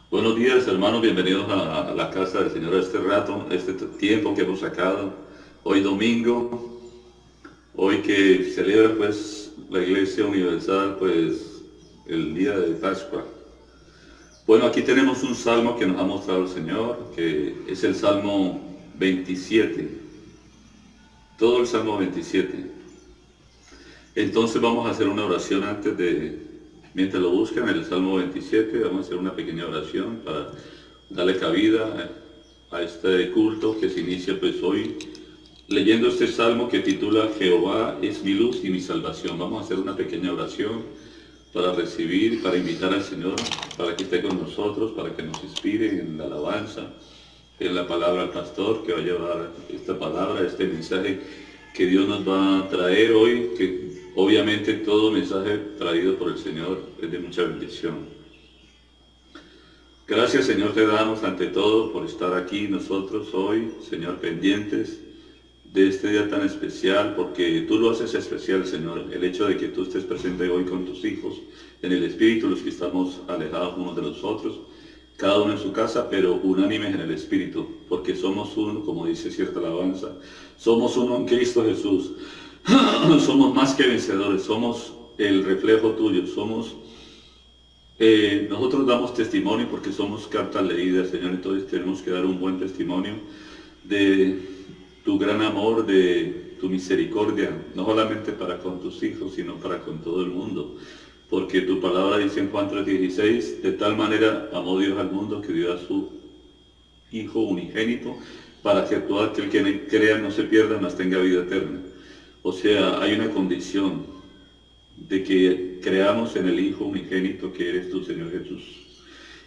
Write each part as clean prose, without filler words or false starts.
Buenos días, hermanos, bienvenidos a la casa del Señor a este rato, este tiempo que hemos sacado, hoy domingo, hoy que celebra pues la Iglesia Universal pues el día de Pascua. Bueno, aquí tenemos un salmo que nos ha mostrado el Señor, que es el Salmo 27, todo el Salmo 27. Entonces vamos a hacer una oración mientras lo buscan, el Salmo 27, vamos a hacer una pequeña oración para darle cabida a este culto que se inicia pues hoy, leyendo este Salmo que titula Jehová es mi luz y mi salvación. Vamos a hacer una pequeña oración para recibir, para invitar al Señor, para que esté con nosotros, para que nos inspire en la alabanza, en la palabra al pastor que va a llevar esta palabra, este mensaje que Dios nos va a traer hoy, que obviamente todo mensaje traído por el Señor es de mucha bendición. Gracias, Señor, te damos ante todo por estar aquí nosotros hoy, Señor, pendientes de este día tan especial, porque tú lo haces especial, Señor, el hecho de que tú estés presente hoy con tus hijos, en el Espíritu, los que estamos alejados unos de los otros, cada uno en su casa, pero unánimes en el Espíritu, porque somos uno, como dice cierta alabanza, somos uno en Cristo Jesús. Somos más que vencedores, somos el reflejo tuyo, nosotros damos testimonio porque somos cartas leídas, Señor, entonces tenemos que dar un buen testimonio de tu gran amor, de tu misericordia, no solamente para con tus hijos, sino para con todo el mundo. Porque tu palabra dice en Juan 3:16, de tal manera amó Dios al mundo que dio a su Hijo unigénito, para que todo aquel que crea no se pierda, mas tenga vida eterna. O sea, hay una condición de que creamos en el Hijo unigénito que eres tú, Señor Jesús,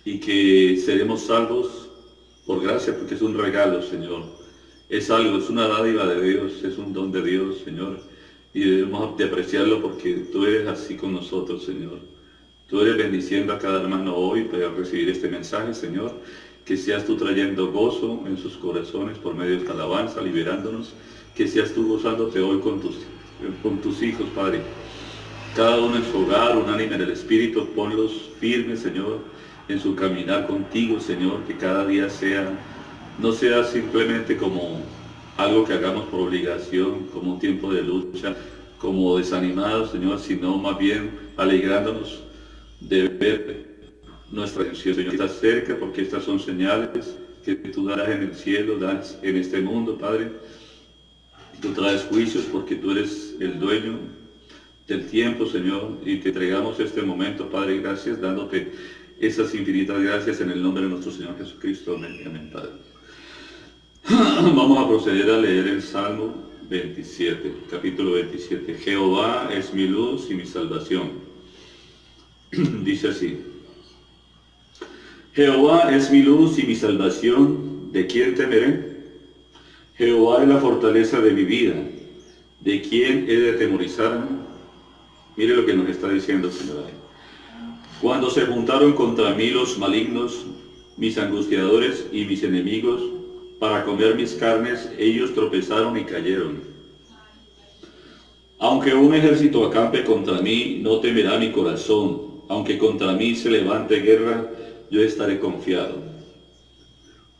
y que seremos salvos por gracia, porque es un regalo, Señor. Es algo, es una dádiva de Dios, es un don de Dios, Señor, y debemos de apreciarlo porque tú eres así con nosotros, Señor. Tú eres bendiciendo a cada hermano hoy para recibir este mensaje, Señor, que seas tú trayendo gozo en sus corazones por medio de esta alabanza, liberándonos, que seas tú gozándote hoy con tus hijos, Padre. Cada uno en su hogar, unánime en el Espíritu, ponlos firmes, Señor, en su caminar contigo, Señor, que cada día no sea simplemente como algo que hagamos por obligación, como un tiempo de lucha, como desanimados, Señor, sino más bien alegrándonos de ver nuestra acción, Señor, está cerca, porque estas son señales que tú darás en el cielo, das en este mundo, Padre. Tú traes juicios porque tú eres el dueño del tiempo, Señor, y te entregamos este momento, Padre, gracias, dándote esas infinitas gracias en el nombre de nuestro Señor Jesucristo. Amén, amén, Padre. Vamos a proceder a leer el Salmo 27, capítulo 27. Jehová es mi luz y mi salvación. Dice así: Jehová es mi luz y mi salvación, ¿de quién temeré? Jehová es la fortaleza de mi vida, ¿de quién he de atemorizarme? Mire lo que nos está diciendo, Señor. Cuando se juntaron contra mí los malignos, mis angustiadores y mis enemigos, para comer mis carnes, ellos tropezaron y cayeron. Aunque un ejército acampe contra mí, no temerá mi corazón. Aunque contra mí se levante guerra, yo estaré confiado.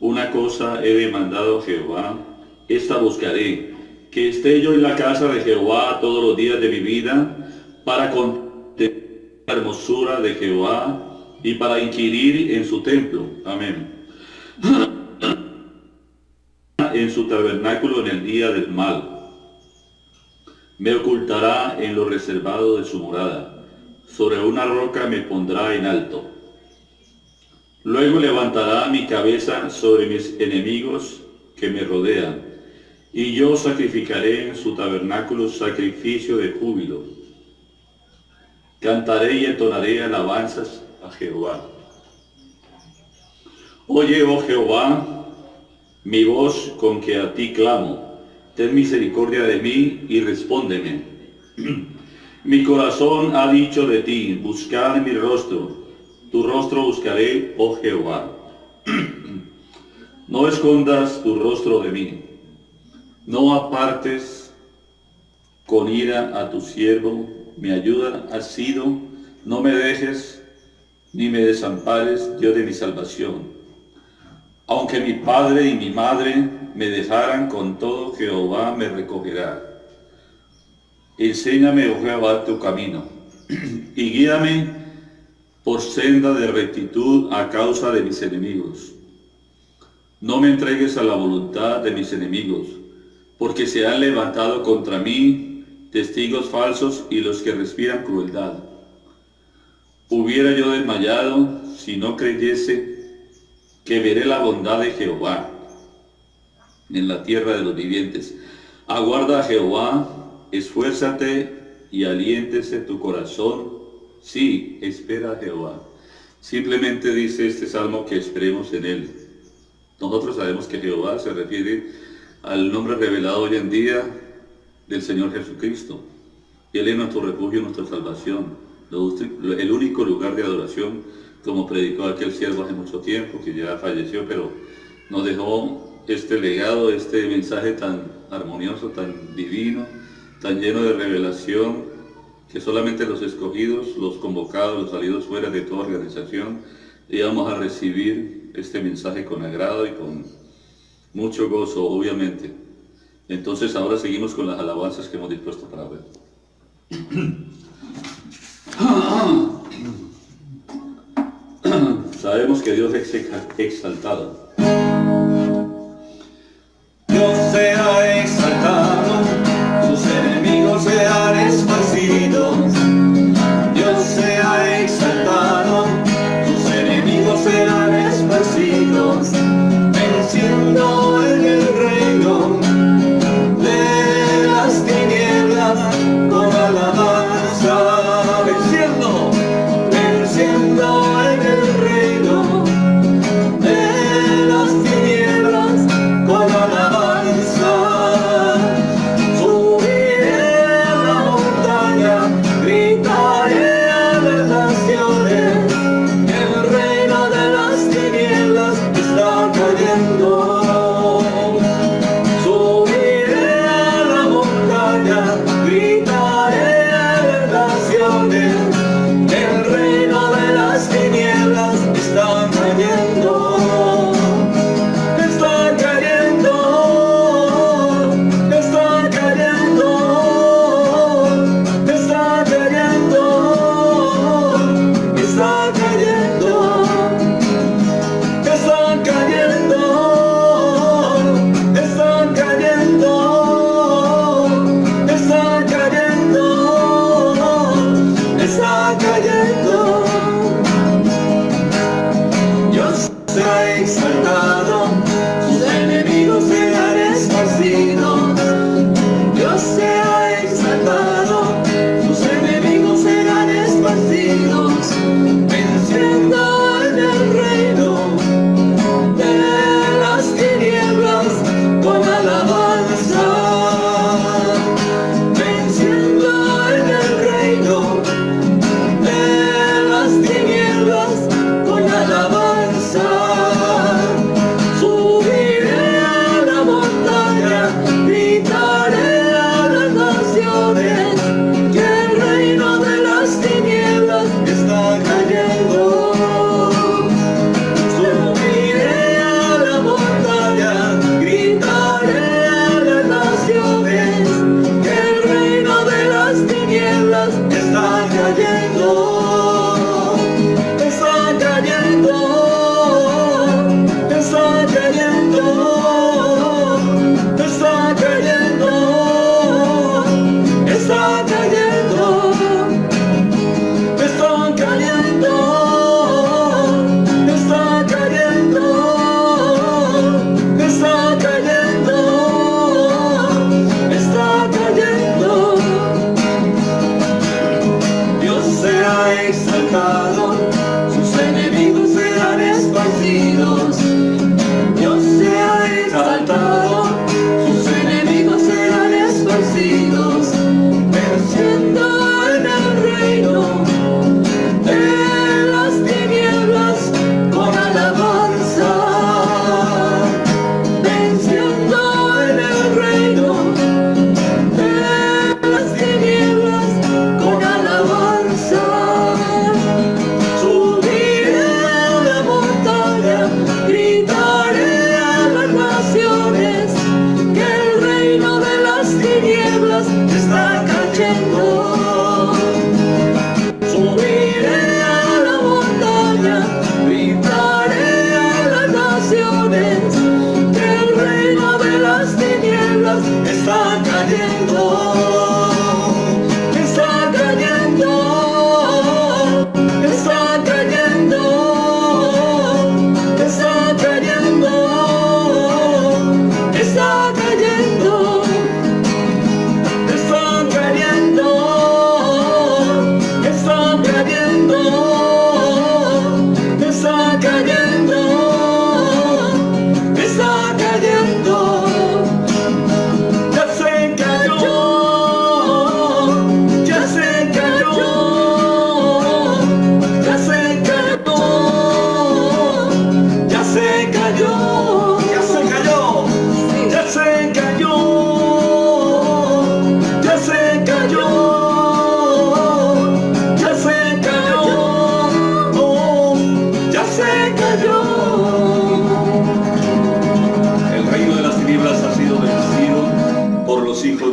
Una cosa he demandado a Jehová, esta buscaré, que esté yo en la casa de Jehová todos los días de mi vida, para contemplar la hermosura de Jehová y para inquirir en su templo. Amén. En su tabernáculo en el día del mal. Me ocultará en lo reservado de su morada. Sobre una roca me pondrá en alto. Luego levantará mi cabeza sobre mis enemigos que me rodean, y yo sacrificaré en su tabernáculo sacrificio de júbilo. Cantaré y entonaré alabanzas a Jehová. Oye, oh Jehová, mi voz con que a ti clamo. Ten misericordia de mí y respóndeme. Mi corazón ha dicho de ti, buscad mi rostro. Tu rostro buscaré, oh Jehová. No escondas tu rostro de mí. No apartes con ira a tu siervo. Mi ayuda has sido. No me dejes ni me desampares, Dios de mi salvación. Aunque mi padre y mi madre me dejaran, con todo Jehová me recogerá. Enséñame, oh Jehová, tu camino, y guíame por senda de rectitud a causa de mis enemigos. No me entregues a la voluntad de mis enemigos, porque se han levantado contra mí testigos falsos y los que respiran crueldad. Hubiera yo desmayado si no creyese que veré la bondad de Jehová en la tierra de los vivientes. Aguarda a Jehová, esfuérzate y aliéntese tu corazón. Sí, espera a Jehová. Simplemente dice este salmo que esperemos en él. Nosotros sabemos que Jehová se refiere al nombre revelado hoy en día del Señor Jesucristo. Y Él es nuestro refugio, nuestra salvación, el único lugar de adoración, como predicó aquel siervo hace mucho tiempo, que ya falleció, pero nos dejó este legado, este mensaje tan armonioso, tan divino, tan lleno de revelación, que solamente los escogidos, los convocados, los salidos fuera de toda organización, íbamos a recibir este mensaje con agrado y con mucho gozo, obviamente. Entonces ahora seguimos con las alabanzas que hemos dispuesto para ver. Sabemos que Dios es exaltado. Dios se ha exaltado, sus enemigos se han esparcido. Dios se ha exaltado, sus enemigos se han esparcido, venciendo en el reino de las tinieblas con alabanza, venciendo en el reino de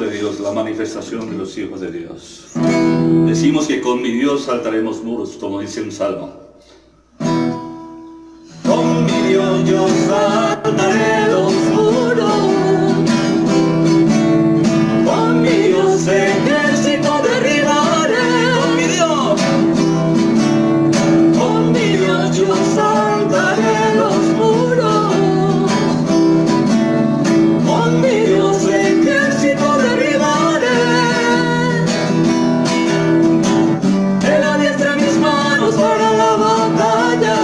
de Dios, la manifestación de los hijos de Dios. Decimos que con mi Dios saltaremos muros, como dice un salmo. Con mi Dios yo saltaré los muros, con mi Dios ejército derribaré. Con mi Dios yo saltaré los muros, con mi Dios ejército derribaré. Él adiestra mis manos para la batalla,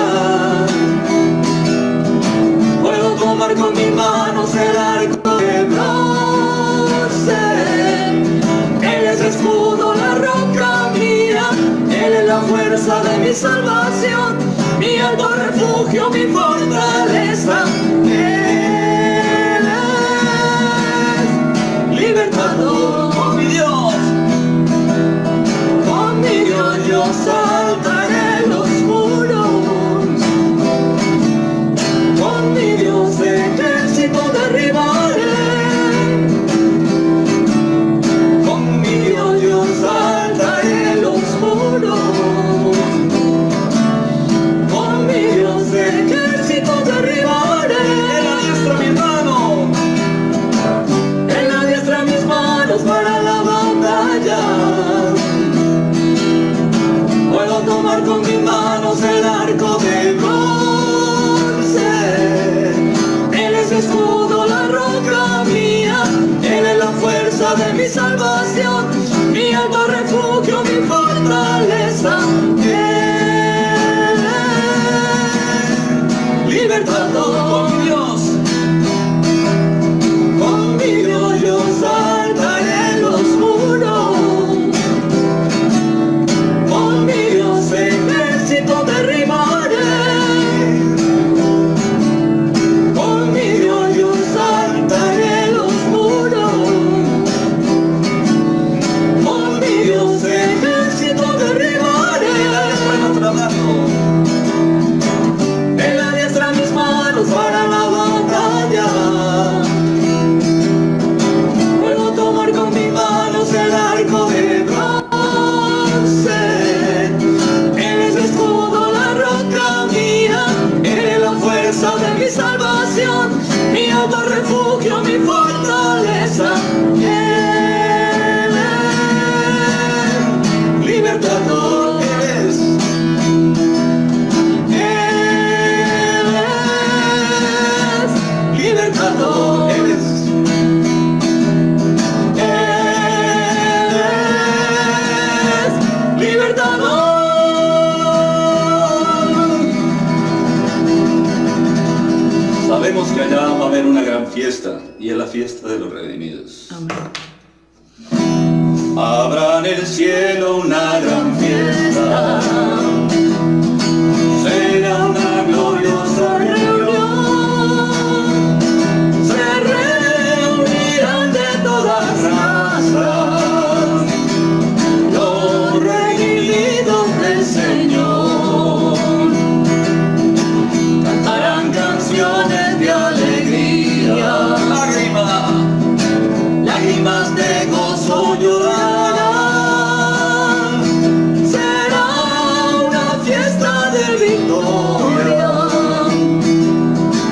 puedo tomar con mis manos el arco de bronce. Él es escudo, la roca mía, Él es la fuerza de mi salvación, mi alto refugio, mi fortaleza. Él es libertador. Con mi Dios yo saltaré los muros, con mi Dios ejército derribaré. Con mi Dios yo saltaré los muros, con mi Dios ejército derribaré. Él adiestra mis manos, Él adiestra mis manos para la batalla, puedo tomar con mis manos el arco de bronce. Él es escudo, la roca mía, Él es la fuerza de mi salvación, mi alto refugio, mi fortaleza. Él es libertador. Con mi Dios yo saltaré los muros, con mi Dios ejército derribaré. Con mi Dios yo saltaré los muros, con mi Dios ejército derribaré. Él adiestra mis manos para la batalla, puedo tomar con mis manos el arco de bronce. Él es escudo, la roca mía, Él es la fuerza de mi salvación, mi alto refugio, mi fortaleza. Él es libertador. Él es libertador. Él es libertador. Sabemos que allá va a haber una gran fiesta, y es la fiesta de los redimidos. Habrá en el cielo una gran fiesta, será una gloriosa reunión, se reunirán de todas razas los redimidos del Señor, cantarán canciones de alegría, lágrimas de gozo llorarán. Será una fiesta de victoria,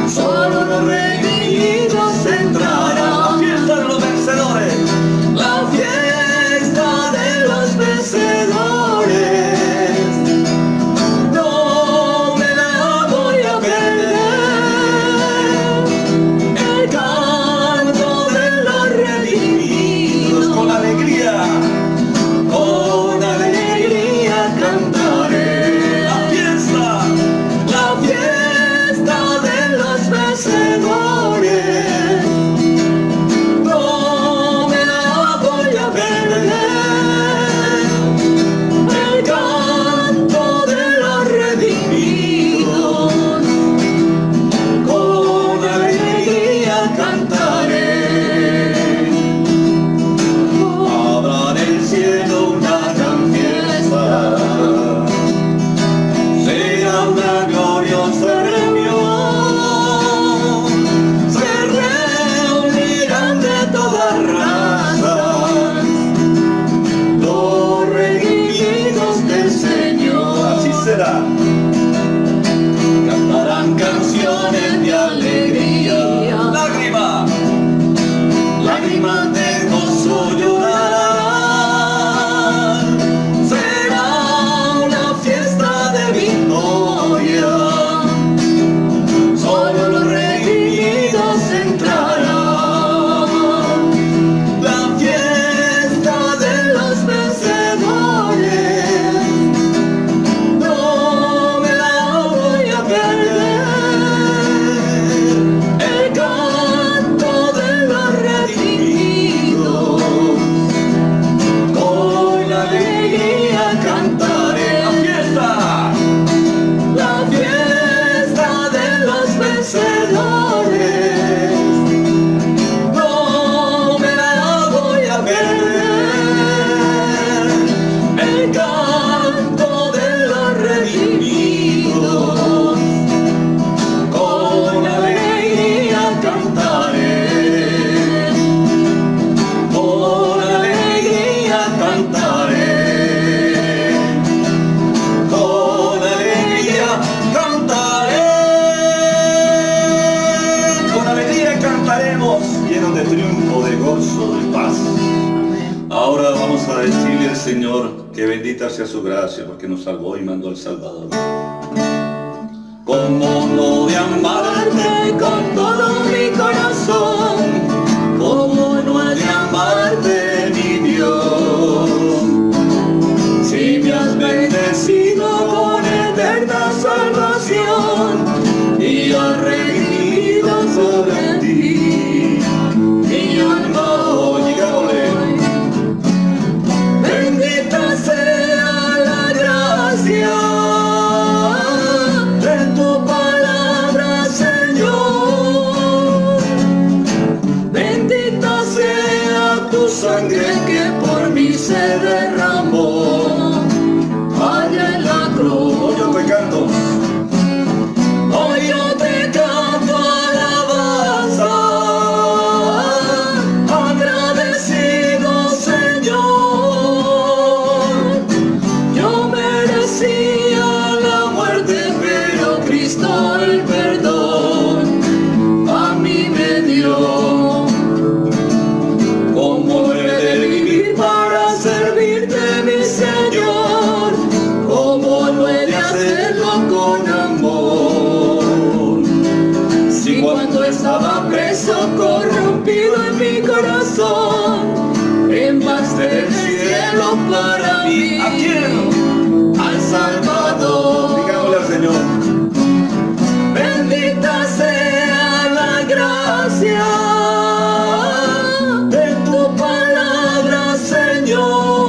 solo los redimidos entrarán. La fiesta de los vencedores, la fiesta de los vencedores. No me la voy a perder, el canto de los redimidos con alegría. Señor, que bendita sea su gracia, porque nos salvó y mandó al Salvador. ¿Cómo no de amarte con todo mi corazón? ¿Cómo no he de amarte, mi Dios? Si me has bendecido con eterna salvación y has redimido sobre ti mi alma hoy. Bendita sea la gracia de tu palabra, Señor. Bendita sea tu sangre que por mí se derramó allá en la cruz. Hoy yo te canto. Hoy yo te canto alabanza, agradecido, Señor. Yo merecía la muerte, pero Cristo el perdón a mí me dio. ¿Cómo he de vivir para servirte, mi Señor? ¿Cómo no he de hacerlo con amor? Si cuando estaba preso, corrompido en mi corazón, enviaste el cielo para mí. ¿A quién? Al Salvador. Digámosle al Señor. Bendita sea la gracia de tu palabra, Señor.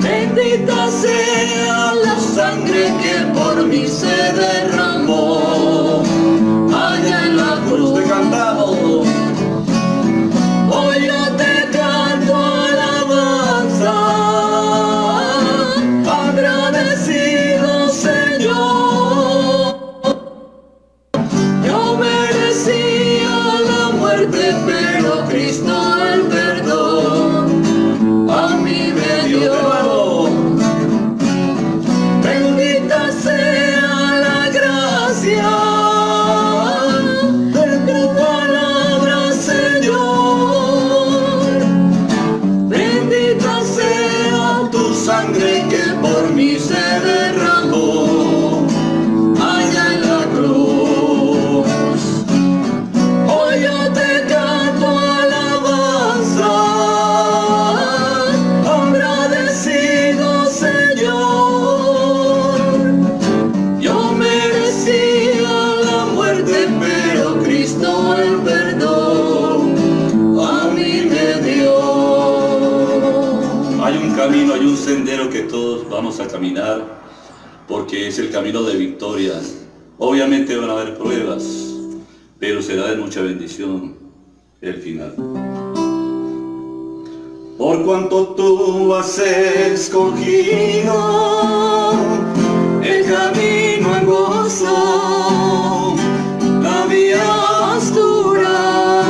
Bendita sea la sangre que por mí se derramó allá en la cruz. Te cantamos. Hoy yo te canto alabanza, agradecido, Señor. Yo merecía la muerte, pero Cristo el perdón a mí me dio. Bendita sea la gracia de tu palabra, Señor. Bendita sea tu sangre que por mí se derramó allá en la cruz. Hoy yo te canto alabanza, agradecido, Señor. Yo merecía la muerte, pero Cristo el perdón a mí me dio. Hay un camino, hay un sendero que todos vamos a caminar, porque es el camino de victoria. Obviamente van a haber pruebas, pero será de mucha bendición el final. Por cuanto tú has escogido el camino en gozo, la vía más dura,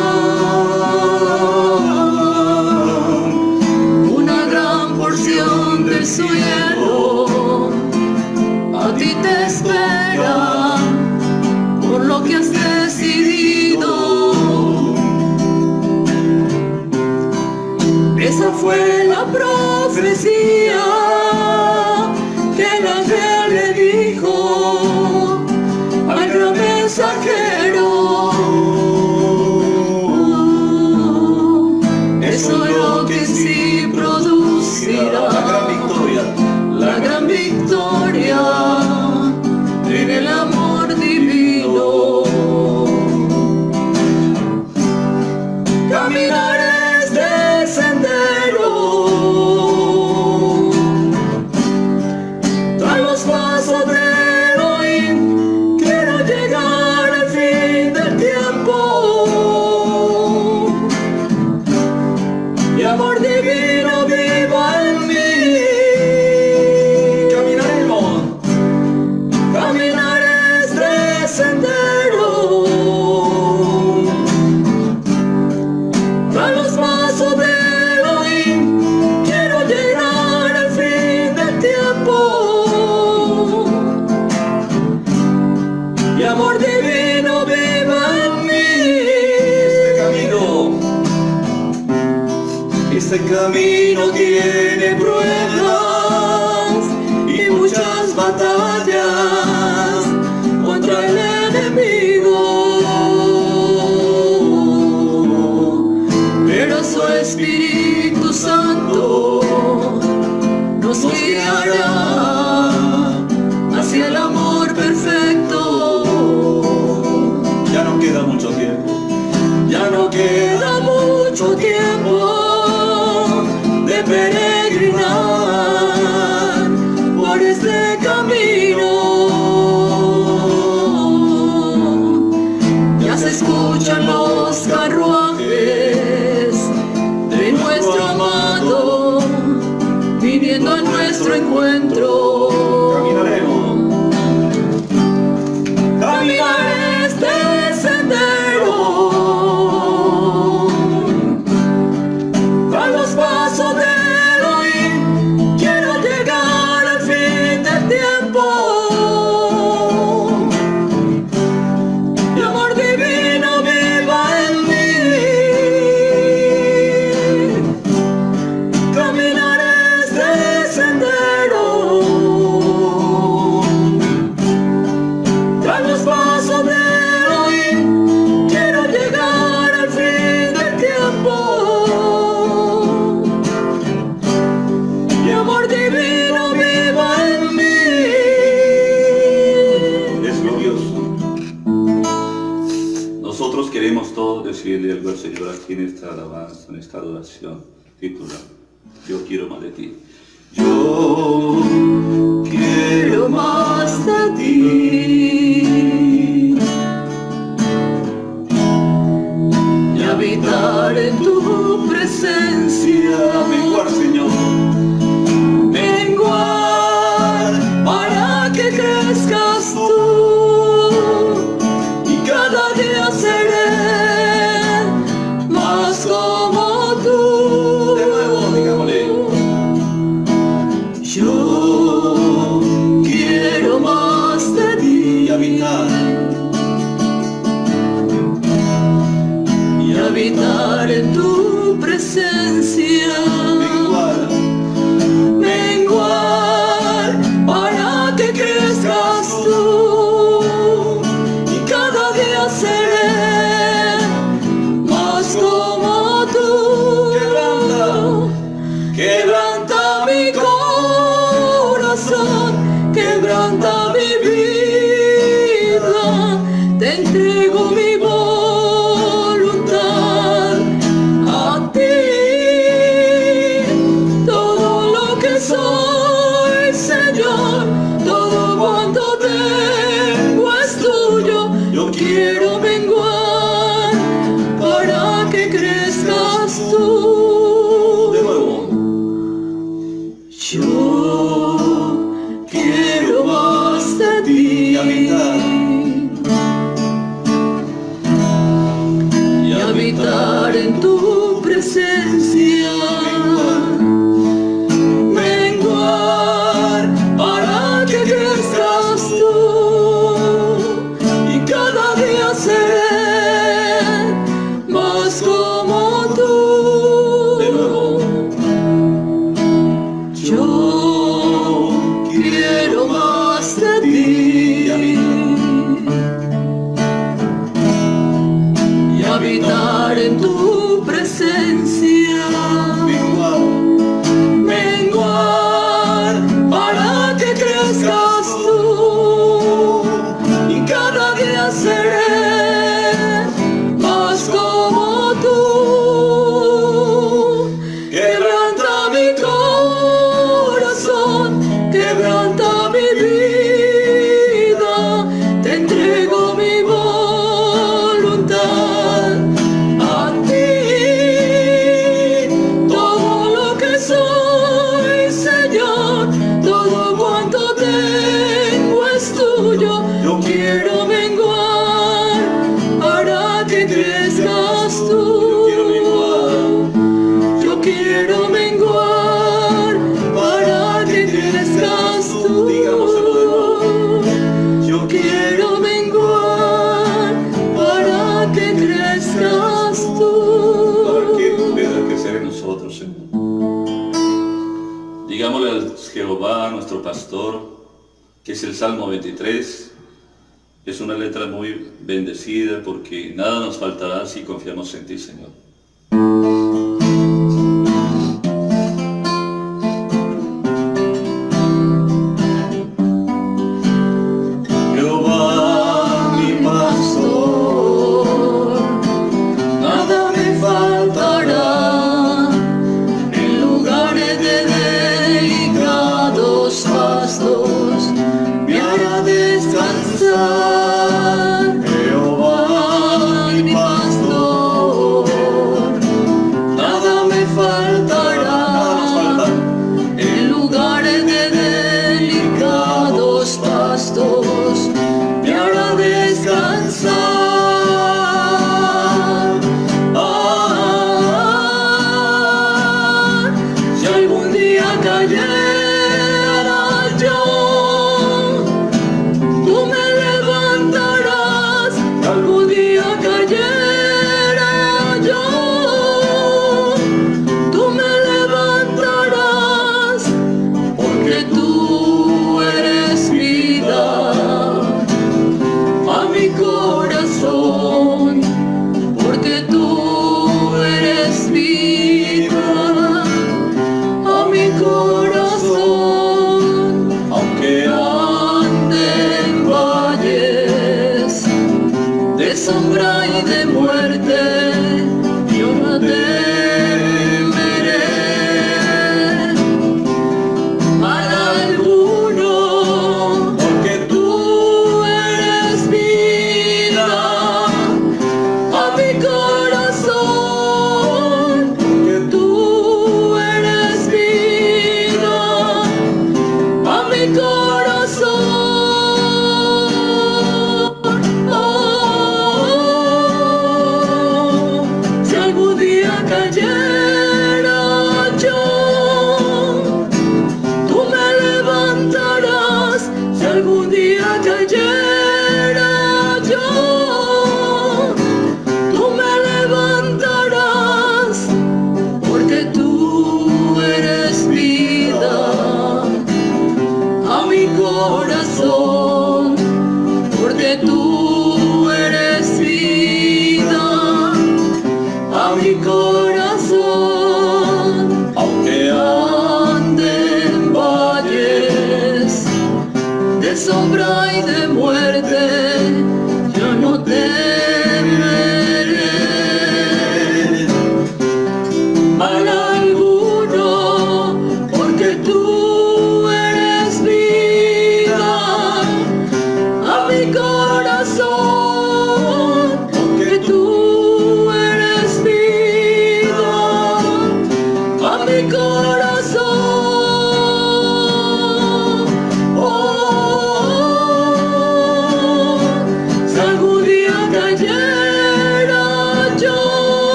una gran porción del cielo a ti te espera por lo que has decidido. Esa fue la profecía que el ángel le dijo al gran mensajero. Eso es lo que sí producirá la gran victoria en el amor divino. Caminaré este sendero tras los pasos de Elohim. Quiero llegar al fin del tiempo y amor divino viva en mí. Caminaré este sendero tras los pasos Este camino tiene pruebas y muchas batallas contra el enemigo, pero su Espíritu Santo nos guiará hacia el amor perfecto. Ya no queda mucho tiempo, ya no queda mucho tiempo de peregrinar por este camino. Ya se escuchan los carruajes de nuestro amado viniendo a nuestro encuentro. Caminaré este sendero a los pasos de Elohim. Quiero llegar al fin del tiempo. El amor divino viva en mí. Caminaré este sendero a los pasos de Elohim. Quiero llegar al fin del tiempo. Mi amor divino viva en mí. Es glorioso. Nosotros queremos todos decirle algo al Señor aquí en esta alabanza, en esta adoración titulada Yo quiero más de ti. Yo quiero más de ti y habitar en tu presencia. Menguar, Señor, menguar para que crezcas tú y cada día seré más como tú. De nuevo, digámosle. Yo quiero más de ti y habitar en tu presencia. Menguar para que crezcas tú y cada día seré más como tú. Quebranta mi corazón, quebranta mi vida, te entrego mi voluntad a ti. Todo lo que soy, Señor, todo cuanto tengo es tuyo. Yo quiero menguar para que crezcas tú. De nuevo. Yo quiero más de ti y habitar en tu presencia. Menguar para que crezcas tú y cada día seré más como tú. De nuevo. Yo quiero más de ti y habitar en tu presencia. nosotros, Señor. Digámosle al Jehová, nuestro pastor, que es el Salmo 23. Es una letra muy bendecida porque nada nos faltará si confiamos en ti, Señor.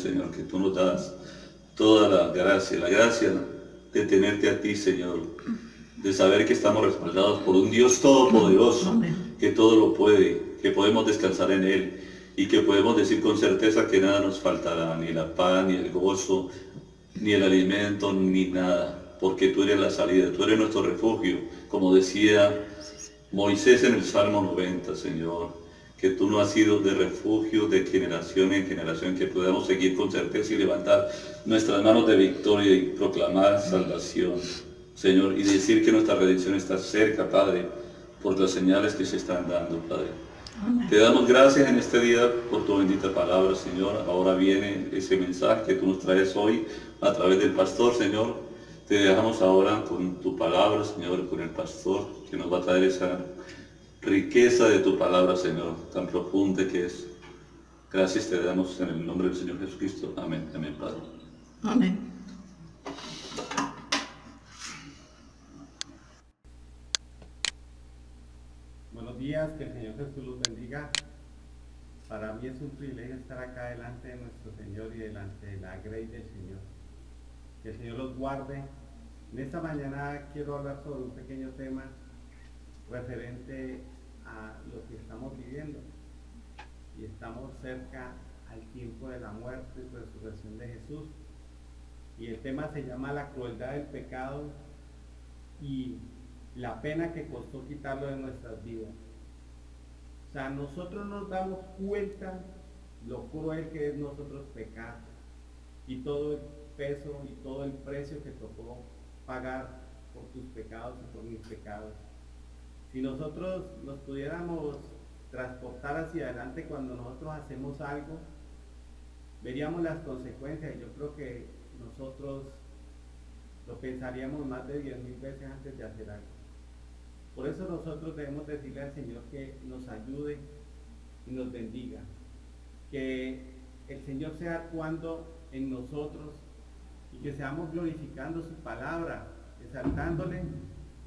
Señor, que tú nos das toda la gracia de tenerte a ti, Señor, de saber que estamos respaldados por un Dios todopoderoso, que todo lo puede, que podemos descansar en Él y que podemos decir con certeza que nada nos faltará, ni la paz, ni el gozo, ni el alimento, ni nada, porque tú eres la salida, tú eres nuestro refugio, como decía Moisés en el Salmo 90, Señor, que tú nos has sido de refugio de generación en generación, que podamos seguir con certeza y levantar nuestras manos de victoria y proclamar salvación, Señor, y decir que nuestra redención está cerca, Padre, por las señales que se están dando, Padre. Amén. Te damos gracias en este día por tu bendita palabra, Señor. Ahora viene ese mensaje que tú nos traes hoy a través del pastor, Señor. Te dejamos ahora con tu palabra, Señor, con el pastor, que nos va a traer esa riqueza de tu palabra, Señor, tan profunda que es. Gracias te damos en el nombre del Señor Jesucristo. Amén. Amén, Padre. Amén. Buenos días, que el Señor Jesús los bendiga. Para mí es un privilegio estar acá delante de nuestro Señor y delante de la grey del Señor. Que el Señor los guarde. En esta mañana quiero hablar sobre un pequeño tema referente a lo que estamos viviendo. Y estamos cerca al tiempo de la muerte y resurrección de Jesús. Y el tema se llama la crueldad del pecado y la pena que costó quitarlo de nuestras vidas. O sea, nosotros nos damos cuenta lo cruel que es nosotros pecar y todo el peso y todo el precio que tocó pagar por tus pecados y por mis pecados. Si nosotros nos pudiéramos transportar hacia adelante cuando nosotros hacemos algo, veríamos las consecuencias. Yo creo que nosotros lo pensaríamos más de 10,000 veces antes de hacer algo. Por eso nosotros debemos decirle al Señor que nos ayude y nos bendiga. Que el Señor sea actuando en nosotros y que seamos glorificando su palabra, exaltándole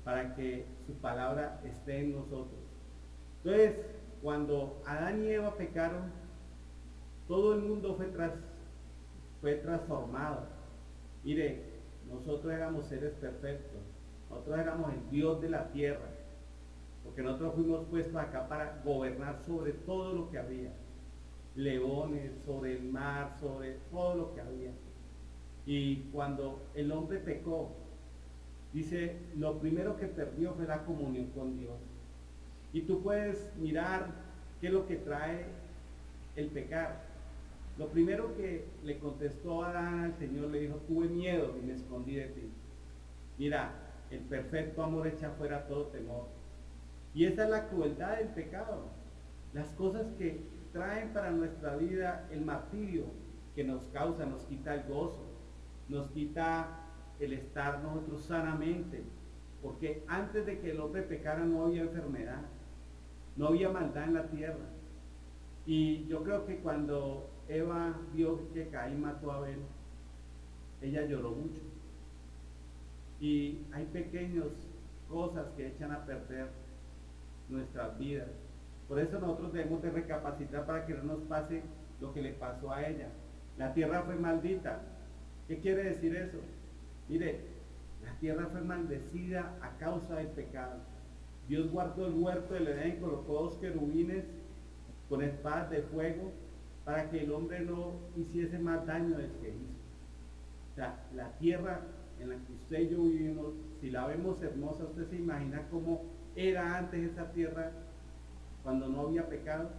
para que su palabra esté en nosotros. Entonces, cuando Adán y Eva pecaron, todo el mundo fue transformado. Mire, nosotros éramos seres perfectos. Nosotros éramos el Dios de la tierra, porque nosotros fuimos puestos acá para gobernar sobre todo lo que había, leones, sobre el mar, sobre todo lo que había. Y cuando el hombre pecó, dice, lo primero que perdió fue la comunión con Dios. Y tú puedes mirar qué es lo que trae el pecar. Lo primero que le contestó Adán al Señor, le dijo, tuve miedo y me escondí de ti. Mira, el perfecto amor echa fuera todo temor. Y esa es la crueldad del pecado. Las cosas que traen para nuestra vida el martirio que nos causa, nos quita el gozo, nos quita el estar nosotros sanamente. Porque antes de que el hombre pecara no había enfermedad, no había maldad en la tierra. Y yo creo que cuando Eva vio que Caín mató a Abel, ella lloró mucho. Y hay pequeñas cosas que echan a perder nuestras vidas. Por eso nosotros debemos de recapacitar para que no nos pase lo que le pasó a ella. La tierra fue maldita. ¿Qué quiere decir eso? Mire, la tierra fue maldecida a causa del pecado. Dios guardó el huerto del Edén y colocó 2 querubines con espadas de fuego para que el hombre no hiciese más daño del que hizo. O sea, la tierra en la que usted y yo vivimos, si la vemos hermosa, usted se imagina cómo era antes esa tierra cuando no había pecado.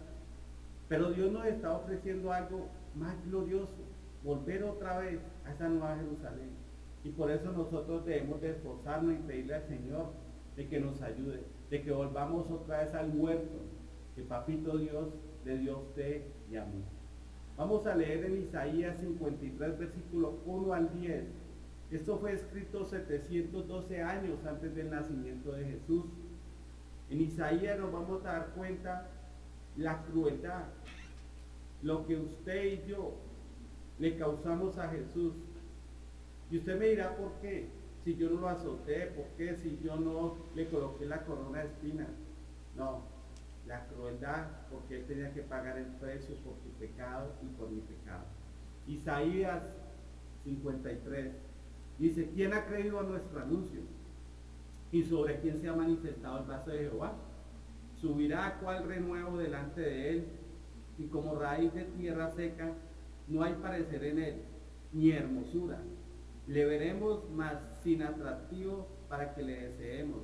Pero Dios nos está ofreciendo algo más glorioso, volver otra vez a esa nueva Jerusalén. Y por eso nosotros debemos de esforzarnos y pedirle al Señor de que nos ayude, de que volvamos otra vez al huerto que Papito Dios le dio a usted y a mí. Vamos a leer en Isaías 53, versículos 1 al 10. Esto fue escrito 712 años antes del nacimiento de Jesús. En Isaías nos vamos a dar cuenta la crueldad, lo que usted y yo le causamos a Jesús. Y usted me dirá, ¿por qué? Si yo no lo azoté, ¿por qué? Si yo no le coloqué la corona de espinas. No, la crueldad, porque él tenía que pagar el precio por tu pecado y por mi pecado. Isaías 53 dice, ¿quién ha creído a nuestro anuncio? ¿Y sobre quién se ha manifestado el brazo de Jehová? Subirá a cual renuevo delante de él, y como raíz de tierra seca, no hay parecer en él, ni hermosura. Le veremos, mas sin atractivo para que le deseemos.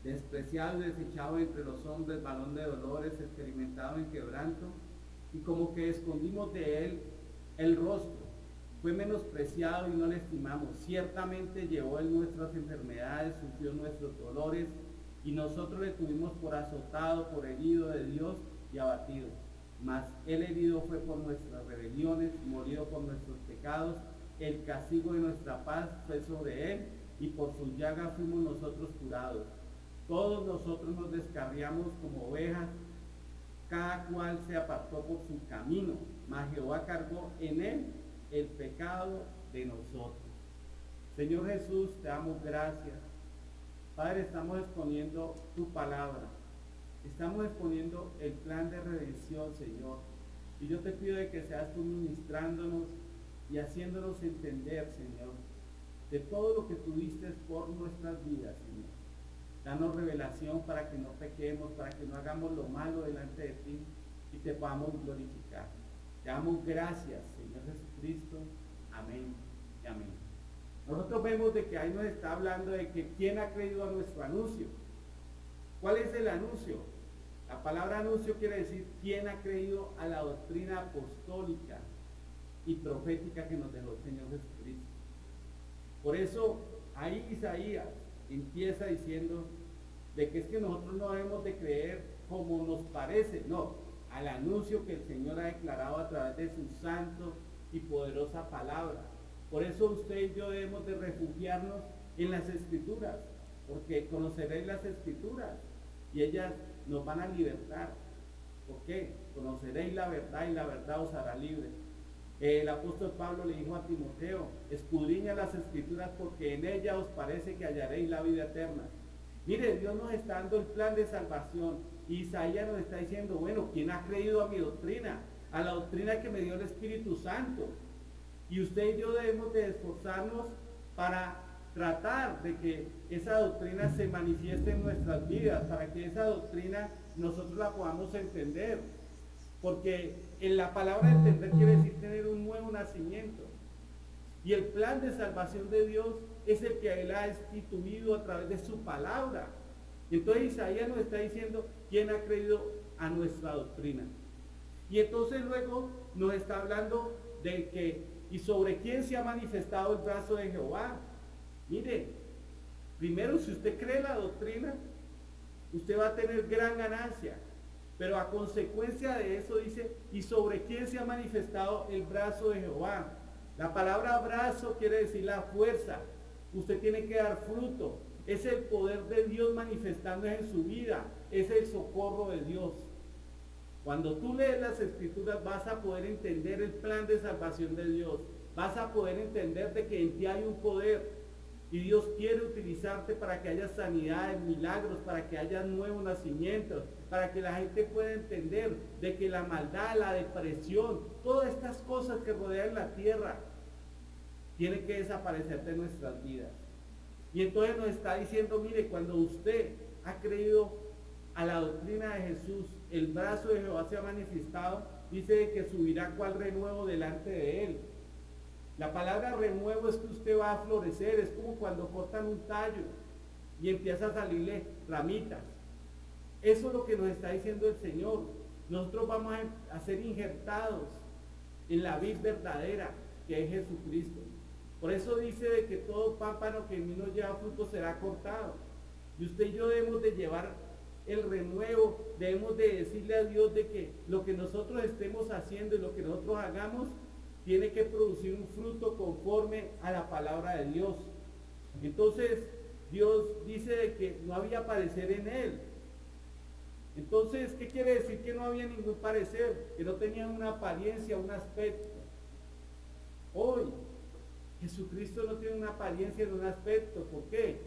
Despreciado y desechado entre los hombres, varón de dolores, experimentado en quebranto, y como que escondimos de él el rostro. Fue menospreciado y no le estimamos. Ciertamente llevó él nuestras enfermedades, sufrió nuestros dolores, y nosotros le tuvimos por azotado, por herido de Dios y abatido. Mas él herido fue por nuestras rebeliones, morido por nuestros pecados. El castigo de nuestra paz fue sobre él, y por su llaga fuimos nosotros curados. Todos nosotros nos descarriamos como ovejas, cada cual se apartó por su camino, mas Jehová cargó en él el pecado de nosotros. Señor Jesús, te damos gracias. Padre, estamos exponiendo tu palabra. Estamos exponiendo el plan de redención, Señor. Y yo te pido de que seas tú ministrándonos y haciéndonos entender, Señor, de todo lo que tuviste por nuestras vidas, Señor. Danos revelación para que no pequemos, para que no hagamos lo malo delante de ti y te podamos glorificar. Te damos gracias, Señor Jesucristo. Amén y amén. Nosotros vemos de que ahí nos está hablando de que quién ha creído a nuestro anuncio. ¿Cuál es el anuncio? La palabra anuncio quiere decir quién ha creído a la doctrina apostólica y profética que nos dejó el Señor Jesucristo. Por eso ahí Isaías empieza diciendo de que es que nosotros no debemos de creer como nos parece, no, al anuncio que el Señor ha declarado a través de su santo y poderosa palabra. Por eso usted y yo debemos de refugiarnos en las Escrituras, porque conoceréis las Escrituras y ellas nos van a libertar. ¿Por qué? Conoceréis la verdad y la verdad os hará libre. El apóstol Pablo le dijo a Timoteo, escudriña las Escrituras porque en ellas os parece que hallaréis la vida eterna. Mire, Dios nos está dando el plan de salvación. Isaías nos está diciendo, bueno, ¿quién ha creído a mi doctrina? A la doctrina que me dio el Espíritu Santo. Y usted y yo debemos de esforzarnos para tratar de que esa doctrina se manifieste en nuestras vidas, para que esa doctrina nosotros la podamos entender. Porque en la palabra entender quiere decir tener un nuevo nacimiento. Y el plan de salvación de Dios es el que Él ha instituido a través de su palabra. Y entonces Isaías nos está diciendo quién ha creído a nuestra doctrina. Y entonces luego nos está hablando de que, y sobre quién se ha manifestado el brazo de Jehová. Mire, primero si usted cree la doctrina, usted va a tener gran ganancia. Pero a consecuencia de eso dice, y sobre quién se ha manifestado el brazo de Jehová. La palabra brazo quiere decir la fuerza. Usted tiene que dar fruto. Es el poder de Dios manifestándose en su vida. Es el socorro de Dios. Cuando tú lees las Escrituras vas a poder entender el plan de salvación de Dios. Vas a poder entender de que en ti hay un poder. Y Dios quiere utilizarte para que haya sanidades, milagros, para que haya nuevos nacimientos, para que la gente pueda entender de que la maldad, la depresión, todas estas cosas que rodean la tierra, tienen que desaparecer de nuestras vidas. Y entonces nos está diciendo, mire, cuando usted ha creído a la doctrina de Jesús, el brazo de Jehová se ha manifestado, dice que subirá cual renuevo delante de él. La palabra renuevo es que usted va a florecer, es como cuando cortan un tallo y empieza a salirle ramitas. Eso es lo que nos está diciendo el Señor. Nosotros vamos a ser injertados en la vid verdadera, que es Jesucristo. Por eso dice de que todo pámpano que en mí no lleva fruto será cortado. Y usted y yo debemos de llevar el renuevo, debemos de decirle a Dios de que lo que nosotros estemos haciendo y lo que nosotros hagamos tiene que producir un fruto conforme a la palabra de Dios. Entonces Dios dice de que no había parecer en él. Entonces, ¿qué quiere decir? Que no había ningún parecer, que no tenían una apariencia, un aspecto. Hoy Jesucristo no tiene una apariencia ni un aspecto. ¿Por qué?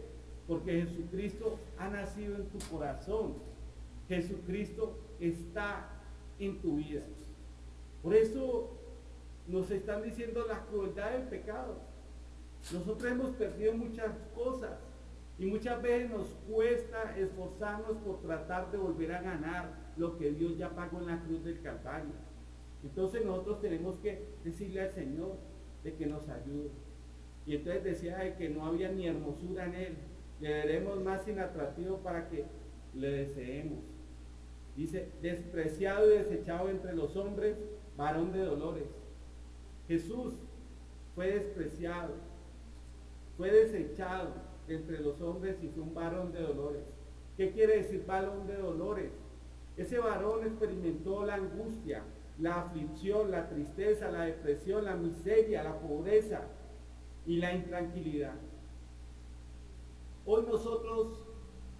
Porque Jesucristo ha nacido en tu corazón. Jesucristo está en tu vida. Por eso nos están diciendo la crueldad del pecado. Nosotros hemos perdido muchas cosas y muchas veces nos cuesta esforzarnos por tratar de volver a ganar lo que Dios ya pagó en la cruz del Calvario. Entonces nosotros tenemos que decirle al Señor de que nos ayude. Y entonces decía de que no había ni hermosura en él. Le veremos más inatractivo para que le deseemos. Dice, despreciado y desechado entre los hombres, varón de dolores. Jesús fue despreciado, fue desechado entre los hombres y fue un varón de dolores. ¿Qué quiere decir varón de dolores? Ese varón experimentó la angustia, la aflicción, la tristeza, la depresión, la miseria, la pobreza y la intranquilidad. Hoy nosotros,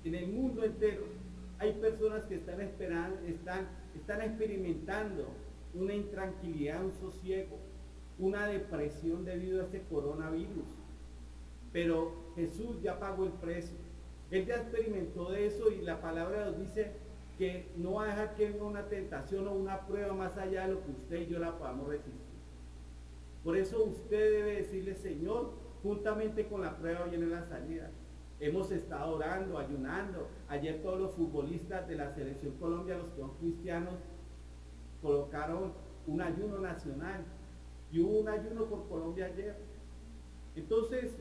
en el mundo entero, hay personas que están esperando, están están experimentando una intranquilidad, un sosiego, una depresión debido a este coronavirus. Pero Jesús ya pagó el precio. Él ya experimentó de eso y la palabra nos dice que no va a dejar que venga una tentación o una prueba más allá de lo que usted y yo la podamos resistir. Por eso usted debe decirle, Señor, juntamente con la prueba viene la salida. Hemos estado orando, ayunando. Ayer todos los futbolistas de la Selección Colombia, los que son cristianos, colocaron un ayuno nacional. Y hubo un ayuno por Colombia ayer. Entonces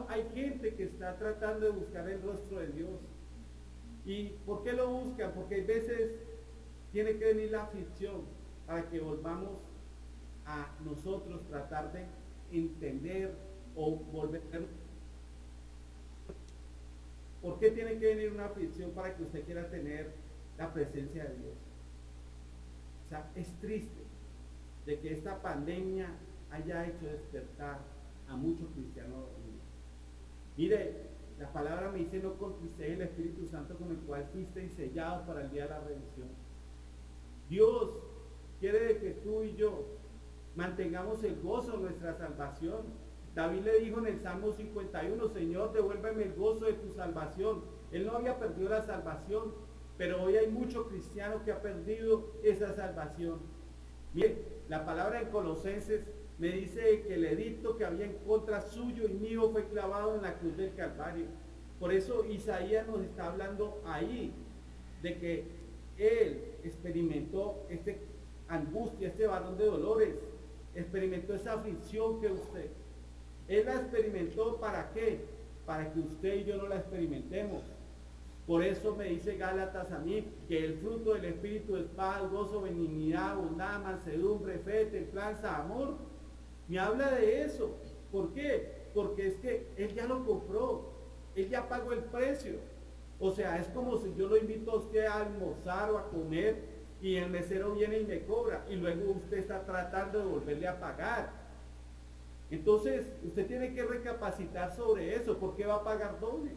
hay gente que está tratando de buscar el rostro de Dios. ¿Y por qué lo buscan? Porque a veces tiene que venir la aflicción para que volvamos a nosotros tratar de entender o volver. ¿Por qué tiene que venir una aflicción para que usted quiera tener la presencia de Dios? O sea, es triste de que esta pandemia haya hecho despertar a muchos cristianos dormidos. Mire, la palabra me dice: no contristéis el Espíritu Santo con el cual fuisteis sellados para el día de la redención. Dios quiere que tú y yo mantengamos el gozo de nuestra salvación. David le dijo en el Salmo 51, Señor, devuélveme el gozo de tu salvación. Él no había perdido la salvación, pero hoy hay muchos cristianos que han perdido esa salvación. Bien, la palabra en Colosenses me dice que el edicto que había en contra suyo y mío fue clavado en la cruz del Calvario. Por eso Isaías nos está hablando ahí de que él experimentó esta angustia, este varón de dolores, experimentó esa aflicción que usted. Él la experimentó, ¿para qué? Para que usted y yo no la experimentemos. Por eso me dice Gálatas a mí que el fruto del Espíritu es paz, gozo, benignidad, bondad, mansedumbre, fe, templanza, amor. Me habla de eso. ¿Por qué? Porque es que Él ya lo compró. Él ya pagó el precio. O sea, es como si yo lo invito a usted a almorzar o a comer y el mesero viene y me cobra y luego usted está tratando de volverle a pagar. Entonces, usted tiene que recapacitar sobre eso. ¿Por qué va a pagar doble?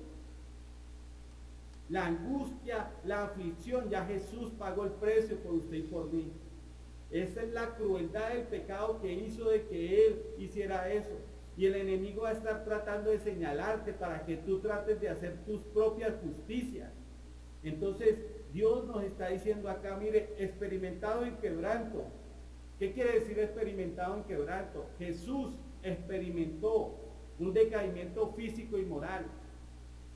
La angustia, la aflicción, ya Jesús pagó el precio por usted y por mí. Esa es la crueldad del pecado que hizo de que Él hiciera eso. Y el enemigo va a estar tratando de señalarte para que tú trates de hacer tus propias justicias. Entonces, Dios nos está diciendo acá, mire, experimentado en quebranto. ¿Qué quiere decir experimentado en quebranto? Jesús experimentó un decaimiento físico y moral.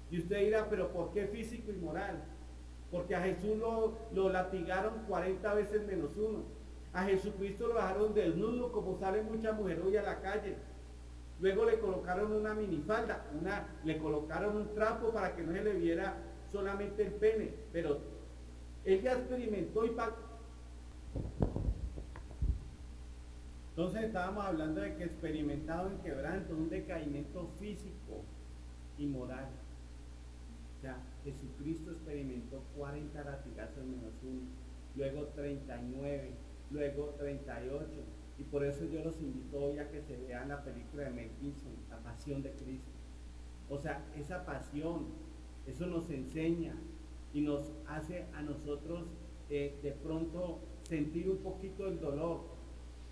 Y usted dirá, pero ¿por qué físico y moral? Porque a Jesús lo latigaron 40 veces menos uno. A Jesucristo lo dejaron desnudo, como salen muchas mujeres hoy a la calle. Luego le colocaron una minifalda, le colocaron un trapo para que no se le viera solamente el pene. Pero él ya experimentó y pagó. Entonces estábamos hablando de que experimentado en quebranto, un decaimiento físico y moral. O sea, Jesucristo experimentó 40 latigazos menos uno, luego 39, luego 38. Y por eso yo los invito hoy a que se vean la película de Mel Gibson, La Pasión de Cristo. O sea, esa pasión, eso nos enseña y nos hace a nosotros de pronto sentir un poquito el dolor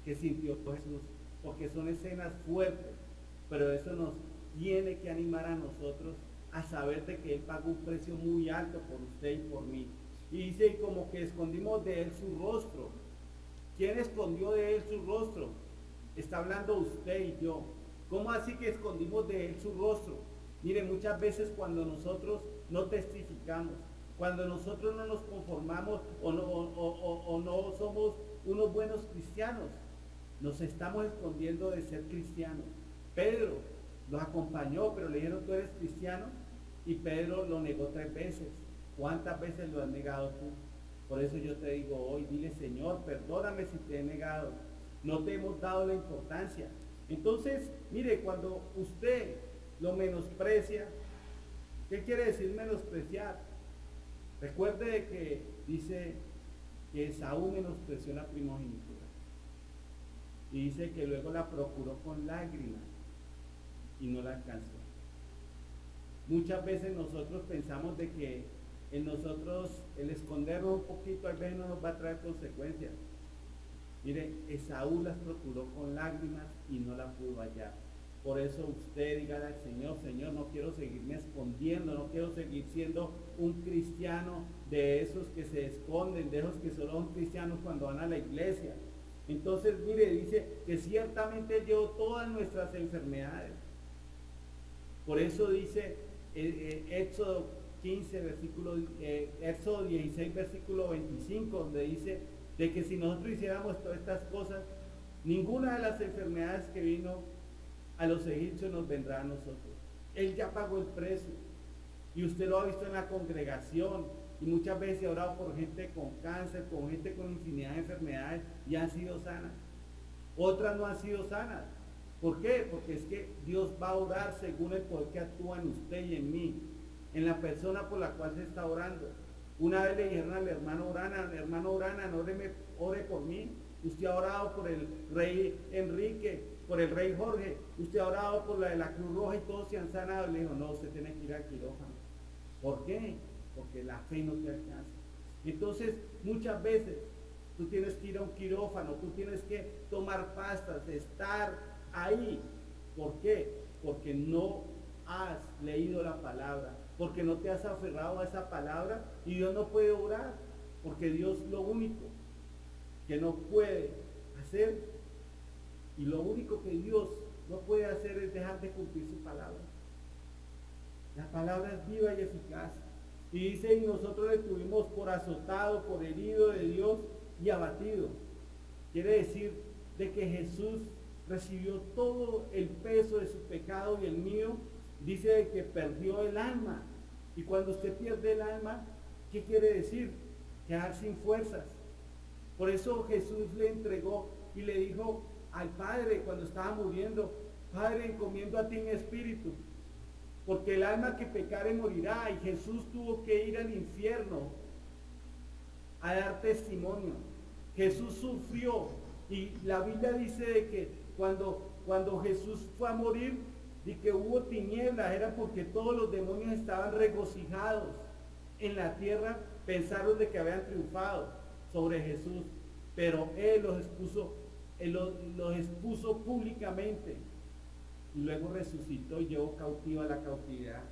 que sintió Jesús, porque son escenas fuertes, pero eso nos tiene que animar a nosotros a saber de que Él pagó un precio muy alto por usted y por mí. Y dice, como que escondimos de Él su rostro. ¿Quién escondió de Él su rostro? Está hablando usted y yo. ¿Cómo así que escondimos de Él su rostro? Mire, muchas veces cuando nosotros no testificamos, cuando nosotros no nos conformamos o no somos unos buenos cristianos, nos estamos escondiendo de ser cristianos. Pedro los acompañó, pero le dijeron, ¿tú eres cristiano? Y Pedro lo negó 3 veces. ¿Cuántas veces lo has negado tú? Por eso yo te digo hoy, dile, Señor, perdóname si te he negado. No te hemos dado la importancia. Entonces, mire, cuando usted lo menosprecia, ¿qué quiere decir menospreciar? Recuerde que dice que Esaú menospreció la primogenitura. Y dice que luego la procuró con lágrimas y no la alcanzó. Muchas veces nosotros pensamos de que en nosotros el escondernos un poquito, a veces no nos va a traer consecuencias. Mire, Esaú las procuró con lágrimas y no la pudo hallar. Por eso usted diga al Señor, Señor, no quiero seguirme escondiendo, no quiero seguir siendo un cristiano de esos que se esconden, de esos que solo son cristianos cuando van a la iglesia. Entonces, mire, dice que ciertamente Él llevó todas nuestras enfermedades. Por eso dice Éxodo 15, Éxodo 16, versículo 25, donde dice de que si nosotros hiciéramos todas estas cosas, ninguna de las enfermedades que vino a los egipcios nos vendrá a nosotros. Él ya pagó el precio. Y usted lo ha visto en la congregación. Y muchas veces he orado por gente con cáncer, con gente con infinidad de enfermedades y han sido sanas. Otras no han sido sanas. ¿Por qué? Porque es que Dios va a orar según el poder que actúa en usted y en mí, en la persona por la cual se está orando. Una vez le dijeron al hermano Urana, ore por mí. Usted ha orado por el rey Enrique, por el rey Jorge. Usted ha orado por la de la Cruz Roja y todos se han sanado. Le dijo, no, usted tiene que ir al quirófano. ¿Por qué? Porque la fe no te alcanza. Entonces, muchas veces tú tienes que ir a un quirófano, tú tienes que tomar pastas, estar ahí. ¿Por qué? Porque no has leído la palabra, porque no te has aferrado a esa palabra y Dios no puede orar, porque Dios lo único que no puede hacer y lo único que Dios no puede hacer es dejar de cumplir su palabra. La palabra es viva y eficaz. Y dice, y nosotros le tuvimos por azotado, por herido de Dios y abatido. Quiere decir de que Jesús recibió todo el peso de su pecado y el mío. Dice de que perdió el alma. Y cuando usted pierde el alma, ¿qué quiere decir? Quedar sin fuerzas. Por eso Jesús le entregó y le dijo al Padre cuando estaba muriendo, Padre, encomiendo a ti mi espíritu, porque el alma que pecare morirá. Y Jesús tuvo que ir al infierno a dar testimonio. Jesús sufrió y la Biblia dice de que cuando Jesús fue a morir y que hubo tinieblas, era porque todos los demonios estaban regocijados en la tierra, pensaron de que habían triunfado sobre Jesús, pero Él los expuso públicamente y luego resucitó y llevó cautiva la cautividad.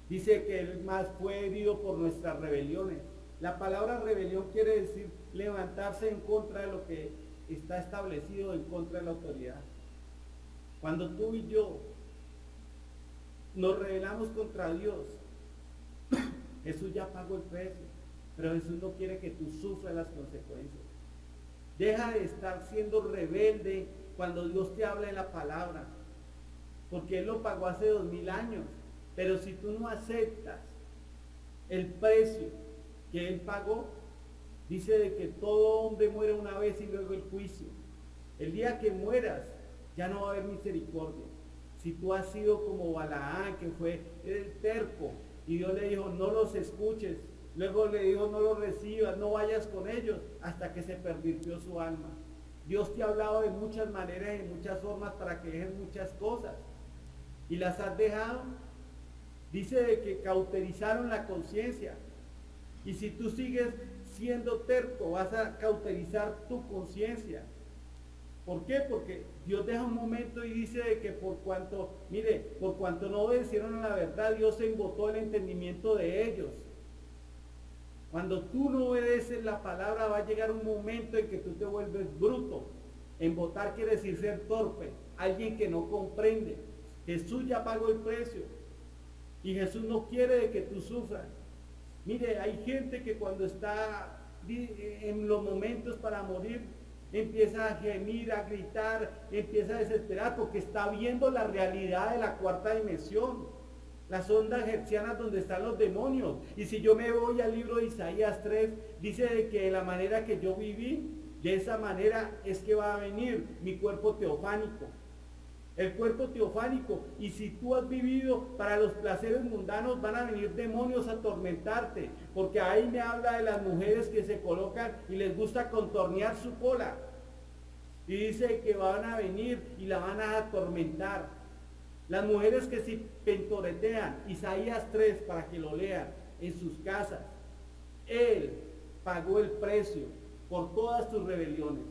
Dice que Él más fue herido por nuestras rebeliones. La palabra rebelión quiere decir levantarse en contra de lo que está establecido, en contra de la autoridad. Cuando tú y yo nos rebelamos contra Dios, Jesús ya pagó el precio, pero Jesús no quiere que tú sufras las consecuencias. Deja de estar siendo rebelde cuando Dios te habla en la palabra, porque Él lo pagó hace 2000 años, pero si tú no aceptas el precio que Él pagó, dice de que todo hombre muere una vez y luego el juicio. El día que mueras, ya no va a haber misericordia. Si tú has sido como Balaán, que fue el terco, y Dios le dijo, no los escuches, luego le dijo, no los recibas, no vayas con ellos, hasta que se pervirtió su alma. Dios te ha hablado de muchas maneras y de muchas formas para que dejes muchas cosas, y las has dejado. Dice de que cauterizaron la conciencia, y si tú sigues siendo terco, vas a cauterizar tu conciencia. ¿Por qué? Porque Dios deja un momento y dice de que por cuanto no obedecieron a la verdad, Dios se embotó el entendimiento de ellos. Cuando tú no obedeces la palabra, va a llegar un momento en que tú te vuelves bruto. Embotar quiere decir ser torpe, alguien que no comprende. Jesús ya pagó el precio y Jesús no quiere de que tú sufras. Mire, hay gente que cuando está en los momentos para morir, empieza a gemir, a gritar, empieza a desesperar porque está viendo la realidad de la cuarta dimensión, las ondas hertzianas donde están los demonios. Y si yo me voy al libro de Isaías 3, dice de que de la manera que yo viví, de esa manera es que va a venir mi cuerpo teofánico. El cuerpo teofánico, y si tú has vivido para los placeres mundanos, van a venir demonios a atormentarte, porque ahí me habla de las mujeres que se colocan y les gusta contornear su cola, y dice que van a venir y la van a atormentar. Las mujeres que si pentoretean, Isaías 3 para que lo lean, en sus casas. Él pagó el precio por todas tus rebeliones,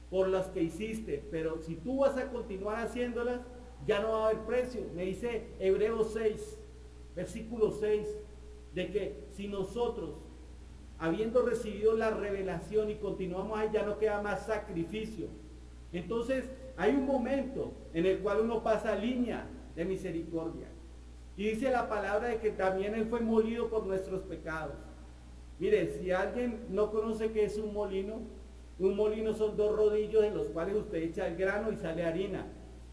por las que hiciste, pero si tú vas a continuar haciéndolas, ya no va a haber precio. Me dice Hebreos 6, versículo 6, de que si nosotros, habiendo recibido la revelación y continuamos ahí, ya no queda más sacrificio. Entonces hay un momento en el cual uno pasa línea de misericordia. Y dice la palabra de que también Él fue molido por nuestros pecados. Mire, si alguien no conoce qué es un molino son dos rodillos en los cuales usted echa el grano y sale harina.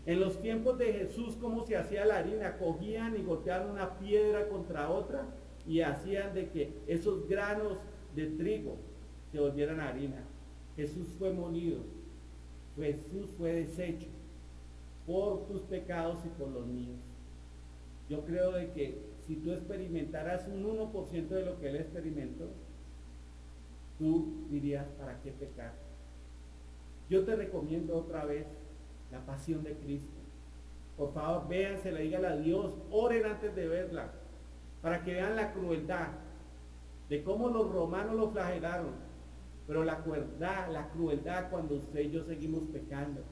En los tiempos de Jesús, ¿cómo se hacía la harina? Cogían y golpeaban una piedra contra otra y hacían de que esos granos de trigo se volvieran harina. Jesús fue molido, Jesús fue deshecho por tus pecados y por los míos. Yo creo de que si tú experimentaras un 1% de lo que Él experimentó, tú dirías, ¿para qué pecar? Yo te recomiendo otra vez la pasión de Cristo. Por favor, véansela, dígale a Dios, oren antes de verla, para que vean la crueldad de cómo los romanos lo flagelaron, pero la crueldad cuando usted y yo seguimos pecando,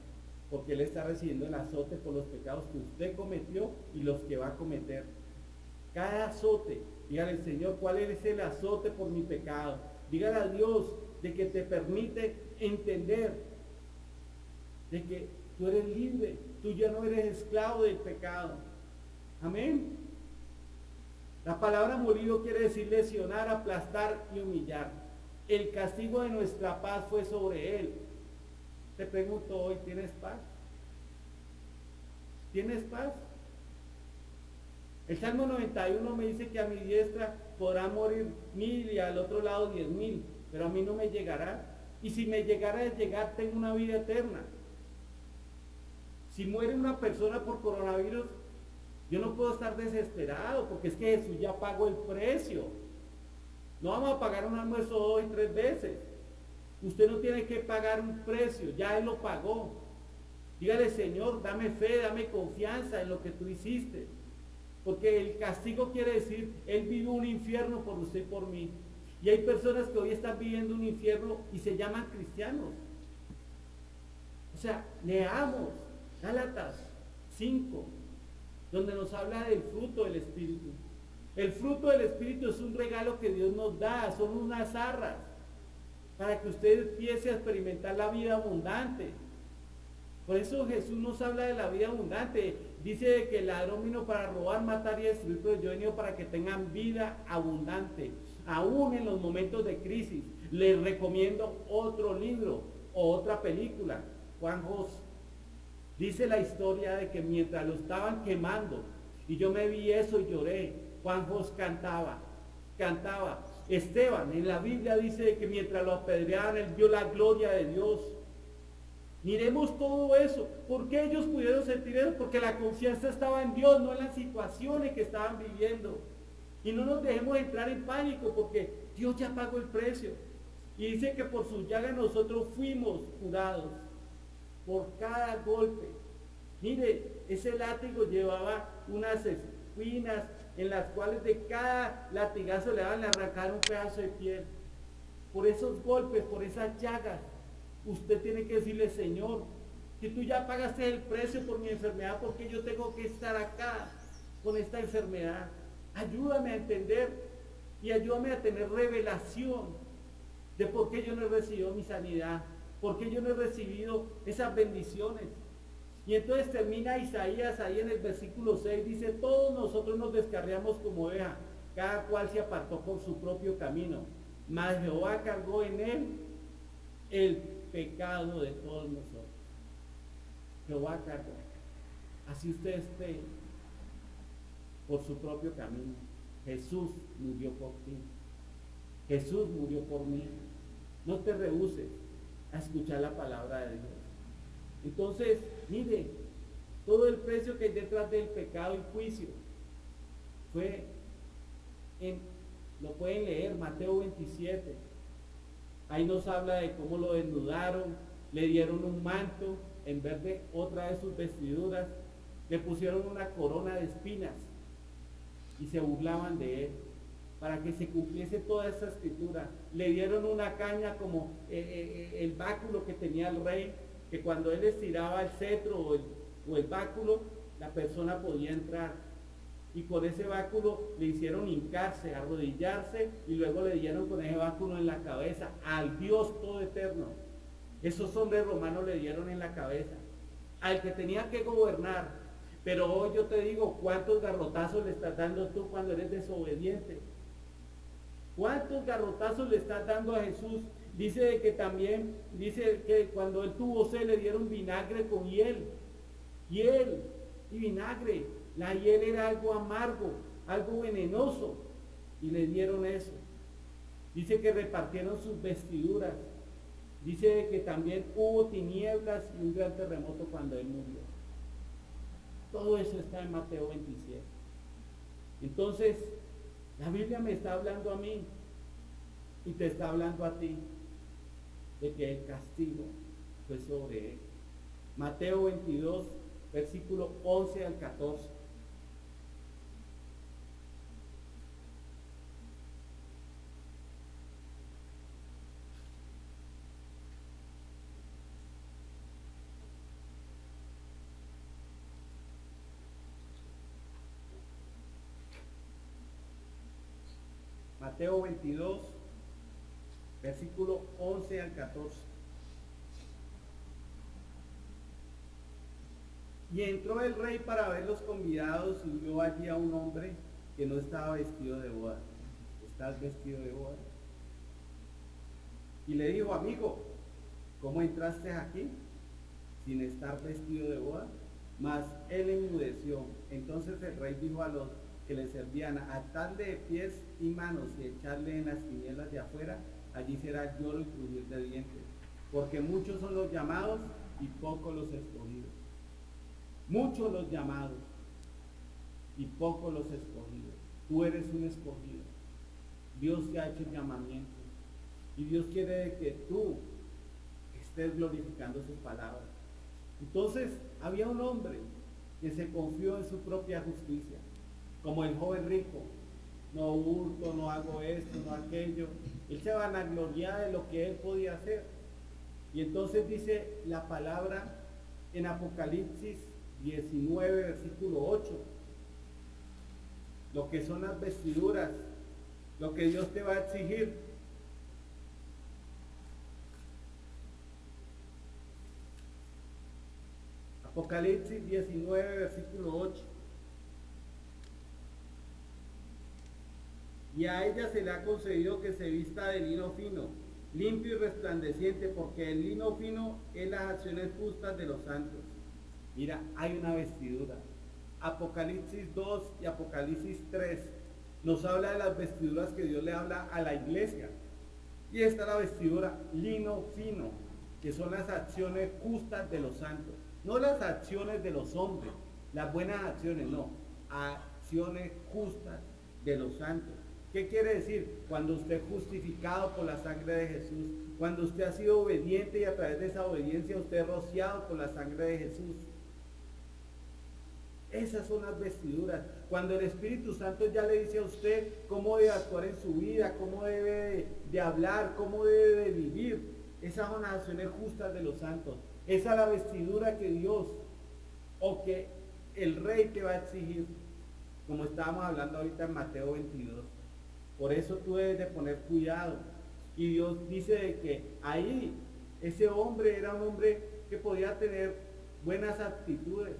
porque Él está recibiendo el azote por los pecados que usted cometió y los que va a cometer. Cada azote, dígale al Señor, ¿cuál es el azote por mi pecado? Dígale a Dios de que te permite entender de que tú eres libre, tú ya no eres esclavo del pecado. Amén. La palabra molido quiere decir lesionar, aplastar y humillar. El castigo de nuestra paz fue sobre Él. Te pregunto hoy, ¿tienes paz? ¿Tienes paz? El Salmo 91 me dice que a mi diestra podrán morir 1000 y al otro lado 10,000, pero a mí no me llegará. Y si me llegara a llegar, tengo una vida eterna. Si muere una persona por coronavirus, yo no puedo estar desesperado, porque es que Jesús ya pagó el precio. No vamos a pagar un almuerzo 2 y 3 veces. Usted no tiene que pagar un precio, ya Él lo pagó. Dígale, Señor, dame fe, dame confianza en lo que tú hiciste. Porque el castigo quiere decir, Él vivió un infierno por usted y por mí. Y hay personas que hoy están viviendo un infierno y se llaman cristianos. O sea, leamos Gálatas 5, donde nos habla del fruto del Espíritu. El fruto del Espíritu es un regalo que Dios nos da, son unas arras, para que usted empiece a experimentar la vida abundante. Por eso Jesús nos habla de la vida abundante. Dice que el ladrón vino para robar, matar y destruir, pero yo he venido para que tengan vida abundante. Aún en los momentos de crisis, les recomiendo otro libro o otra película, Juan Jos. Dice la historia de que mientras lo estaban quemando, y yo me vi eso y lloré, Juan Jos cantaba. Esteban, en la Biblia dice que mientras lo apedreaban, él vio la gloria de Dios. Miremos todo eso. ¿Por qué ellos pudieron sentir eso? Porque la confianza estaba en Dios, no en las situaciones que estaban viviendo. Y no nos dejemos entrar en pánico, porque Dios ya pagó el precio. Y dice que por sus llagas nosotros fuimos curados. Por cada golpe. Mire, ese látigo llevaba unas espinas en las cuales de cada latigazo le daban a arrancar un pedazo de piel. Por esos golpes, por esas llagas, usted tiene que decirle, Señor, si tú ya pagaste el precio por mi enfermedad, ¿por qué yo tengo que estar acá con esta enfermedad? Ayúdame a entender y ayúdame a tener revelación de por qué yo no he recibido mi sanidad, por qué yo no he recibido esas bendiciones. Y entonces termina Isaías ahí en el versículo 6, dice, todos nosotros nos descarriamos como oveja, cada cual se apartó por su propio camino, mas Jehová cargó en él el pecado de todos nosotros. Jehová cargó. Así usted esté por su propio camino. Jesús murió por ti. Jesús murió por mí. No te rehúses a escuchar la palabra de Dios. Entonces, mire, todo el precio que hay detrás del pecado y juicio fue lo pueden leer, Mateo 27. Ahí nos habla de cómo lo desnudaron, le dieron un manto en vez de otra de sus vestiduras, le pusieron una corona de espinas y se burlaban de él. para que se cumpliese toda esa escritura. Le dieron una caña como el báculo que tenía el rey, que cuando él estiraba el cetro o el báculo, la persona podía entrar. Y con ese báculo le hicieron hincarse, arrodillarse, y luego le dieron con ese báculo en la cabeza al Dios todo eterno. Esos hombres romanos le dieron en la cabeza al que tenía que gobernar. Pero hoy yo te digo, ¿cuántos garrotazos le estás dando tú cuando eres desobediente? ¿Cuántos garrotazos le estás dando a Jesús? Dice que cuando él tuvo sed le dieron vinagre con hiel y vinagre. La hiel era algo amargo, algo venenoso, y le dieron eso. Dice que repartieron sus vestiduras. Dice que también hubo tinieblas y un gran terremoto cuando él murió. Todo eso está en Mateo 27. Entonces, la Biblia me está hablando a mí y te está hablando a ti de que el castigo fue sobre él. Mateo 22, versículo 11 al 14. Mateo 22, versículo 11 al 14. Y entró el rey para ver los convidados y vio allí a un hombre que no estaba vestido de boda. ¿Estás vestido de boda? Y le dijo, amigo, ¿cómo entraste aquí sin estar vestido de boda? Mas él enmudeció. Entonces el rey dijo a los que le servían, atarle de pies y manos y echarle en las tinieblas de afuera, allí será lloro y crujir de dientes, porque muchos son los llamados y pocos los escogidos. Muchos los llamados y pocos los escogidos. Tú eres un escogido. Dios te ha hecho el llamamiento y Dios quiere que tú estés glorificando su palabra. Entonces había un hombre que se confió en su propia justicia, como el joven rico. No hurto, no hago esto, no aquello. Él se vanagloriaba de lo que él podía hacer. Y entonces dice la palabra en Apocalipsis 19, versículo 8, lo que son las vestiduras, lo que Dios te va a exigir. Apocalipsis 19, versículo 8. Y a ella se le ha concedido que se vista de lino fino, limpio y resplandeciente, porque el lino fino es las acciones justas de los santos. Mira, hay una vestidura. Apocalipsis 2 y Apocalipsis 3 nos habla de las vestiduras que Dios le habla a la iglesia. Y esta es la vestidura lino fino, que son las acciones justas de los santos. No las acciones de los hombres, las buenas acciones, no. Acciones justas de los santos. ¿Qué quiere decir? Cuando usted es justificado por la sangre de Jesús, cuando usted ha sido obediente y a través de esa obediencia usted es rociado por la sangre de Jesús. Esas son las vestiduras. Cuando el Espíritu Santo ya le dice a usted cómo debe actuar en su vida, cómo debe de hablar, cómo debe de vivir. Esas son las acciones justas de los santos. Esa es la vestidura que Dios o que el Rey te va a exigir, como estábamos hablando ahorita en Mateo 22. Por eso tú debes de poner cuidado. Y Dios dice de que ahí ese hombre era un hombre que podía tener buenas actitudes,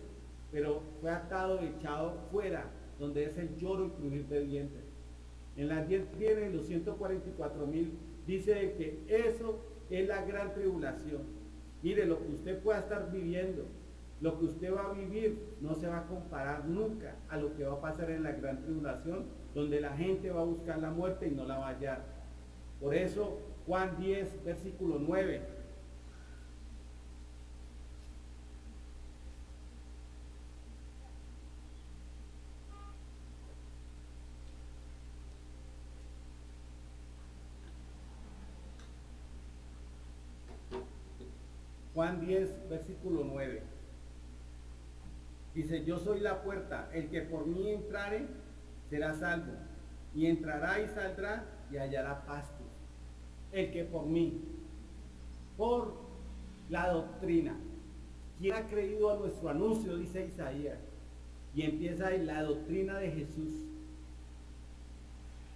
pero fue atado, echado fuera, donde es el lloro y crujir de dientes. En las 10 bienes, los 144,000, dice de que eso es la gran tribulación. Mire, lo que usted pueda estar viviendo, lo que usted va a vivir, no se va a comparar nunca a lo que va a pasar en la gran tribulación, donde la gente va a buscar la muerte y no la va a hallar. Por eso, Juan 10, versículo 9. Juan 10, versículo 9. Dice, yo soy la puerta, el que por mí entrare será salvo. y entrará y saldrá y hallará pastos. El que por mí, por la doctrina. ¿Quién ha creído a nuestro anuncio? Dice Isaías. Y empieza ahí la doctrina de Jesús.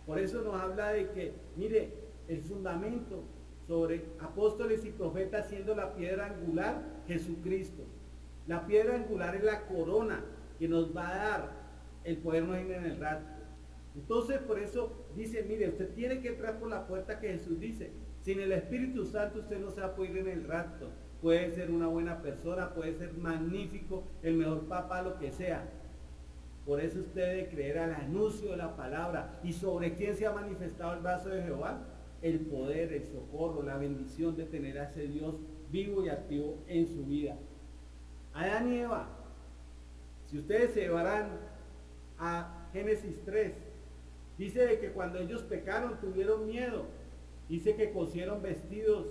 Por eso nos habla de que, mire, el fundamento sobre apóstoles y profetas siendo la piedra angular, Jesucristo. La piedra angular es la corona que nos va a dar el podernos ir en el rapto. Entonces, por eso dice, mire, usted tiene que entrar por la puerta que Jesús dice. Sin el Espíritu Santo usted no se va a poder ir en el rapto. Puede ser una buena persona, puede ser magnífico, el mejor papá, lo que sea. Por eso usted debe creer al anuncio de la palabra. ¿Y sobre quién se ha manifestado el brazo de Jehová? El poder, el socorro, la bendición de tener a ese Dios vivo y activo en su vida. Adán y Eva, si ustedes se llevarán a Génesis 3, dice de que cuando ellos pecaron tuvieron miedo. Dice que cosieron vestidos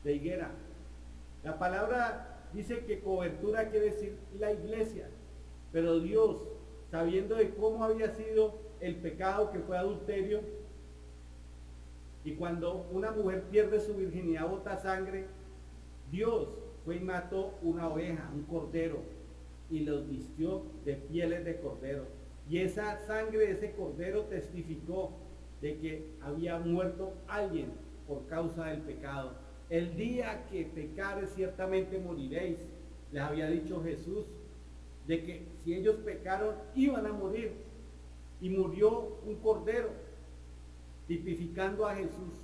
de higuera. La palabra dice que cobertura quiere decir la iglesia. Pero Dios, sabiendo de cómo había sido el pecado que fue adulterio, y cuando una mujer pierde su virginidad, bota sangre, Dios fue y mató una oveja, un cordero, y los vistió de pieles de cordero. Y esa sangre de ese cordero testificó de que había muerto alguien por causa del pecado. El día que pecares ciertamente moriréis, les había dicho Jesús, de que si ellos pecaron iban a morir. Y murió un cordero, tipificando a Jesús.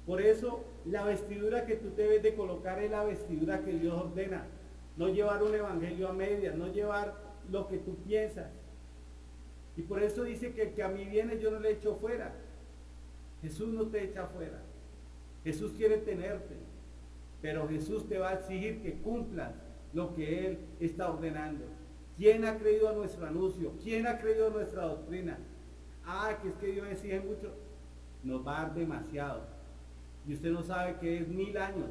Por eso la vestidura que tú debes de colocar es la vestidura que Dios ordena. No llevar un evangelio a medias, no llevar lo que tú piensas. Y por eso dice que el que a mí viene yo no le echo fuera. Jesús no te echa fuera. Jesús quiere tenerte, pero Jesús te va a exigir que cumplas lo que Él está ordenando. ¿Quién ha creído a nuestro anuncio? ¿Quién ha creído a nuestra doctrina? Que es que Dios exige mucho. Nos va a dar demasiado. Y usted no sabe que es 1000 años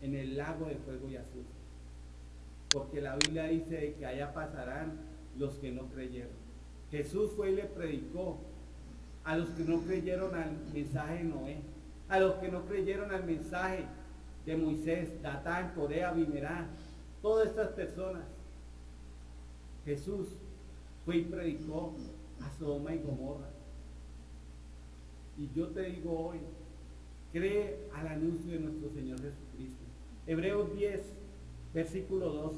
en el lago de fuego y azufre. Porque la Biblia dice de que allá pasarán los que no creyeron. Jesús fue y le predicó a los que no creyeron al mensaje de Noé, a los que no creyeron al mensaje de Moisés, Datán, Corea, Abimerá, todas estas personas. Jesús fue y predicó a Sodoma y Gomorra. Y yo te digo hoy, cree al anuncio de nuestro Señor Jesucristo. Hebreos 10, versículo 2.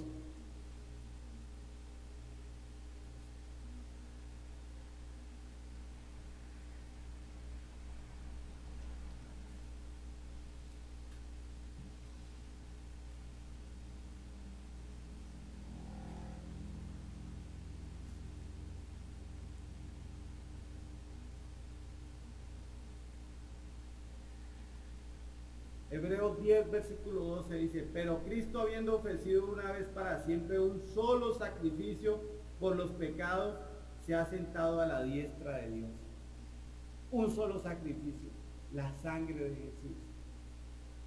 Hebreos 10, versículo 12 dice, pero Cristo habiendo ofrecido una vez para siempre un solo sacrificio por los pecados, se ha sentado a la diestra de Dios. Un solo sacrificio, la sangre de Jesús.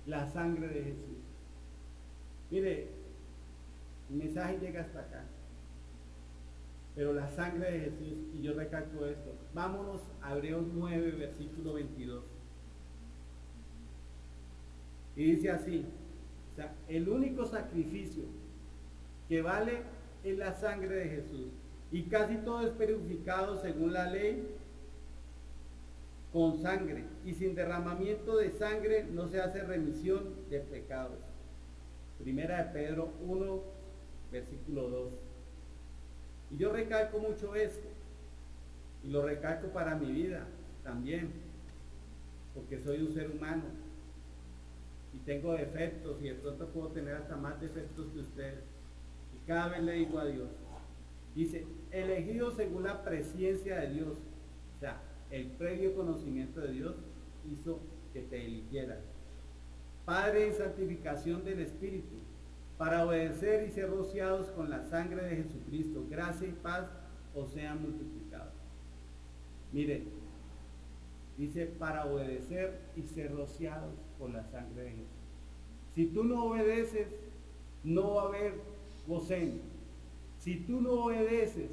La sangre de Jesús. Mire, el mensaje llega hasta acá. Pero la sangre de Jesús, y yo recalco esto, vámonos a Hebreos 9, versículo 22. Y dice así, o sea, el único sacrificio que vale es la sangre de Jesús. Y casi todo es purificado según la ley con sangre. Y sin derramamiento de sangre no se hace remisión de pecados. Primera de Pedro 1, versículo 2. Y yo recalco mucho esto. Y lo recalco para mi vida también. Porque soy un ser humano. Y tengo defectos, y de pronto puedo tener hasta más defectos que ustedes. Y cada vez le digo a Dios, dice, elegido según la presciencia de Dios. O sea, el previo conocimiento de Dios hizo que te eligiera. Padre en santificación del Espíritu, para obedecer y ser rociados con la sangre de Jesucristo. Gracia y paz os sean multiplicados. Miren, dice para obedecer y ser rociados por la sangre de Jesús. Si tú no obedeces, no va a haber gocén. Si tú no obedeces,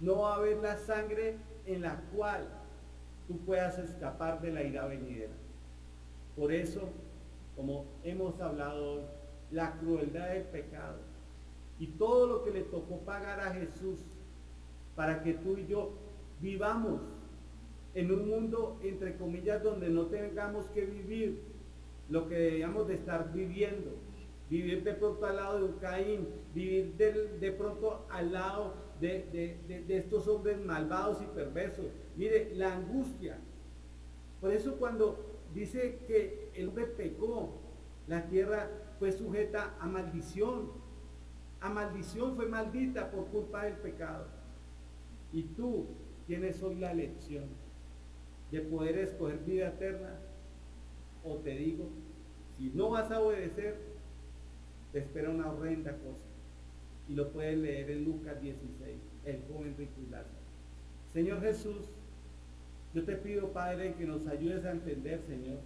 No va a haber la sangre en la cual tú puedas escapar de la ira venidera. Por eso, como hemos hablado hoy, la crueldad del pecado y todo lo que le tocó pagar a Jesús para que tú y yo vivamos en un mundo, entre comillas, donde no tengamos que vivir lo que debíamos de estar viviendo. Vivir de pronto al lado de un Caín, vivir de pronto al lado de estos hombres malvados y perversos. Mire, la angustia. Por eso cuando dice que el hombre pecó, la tierra fue sujeta a maldición. A maldición, fue maldita por culpa del pecado. Y tú tienes hoy la elección de poder escoger vida eterna, o te digo, si no vas a obedecer, te espera una horrenda cosa. Y lo puedes leer en Lucas 16, el joven rico y Lázaro. Señor Jesús, yo te pido, Padre, que nos ayudes a entender, Señor,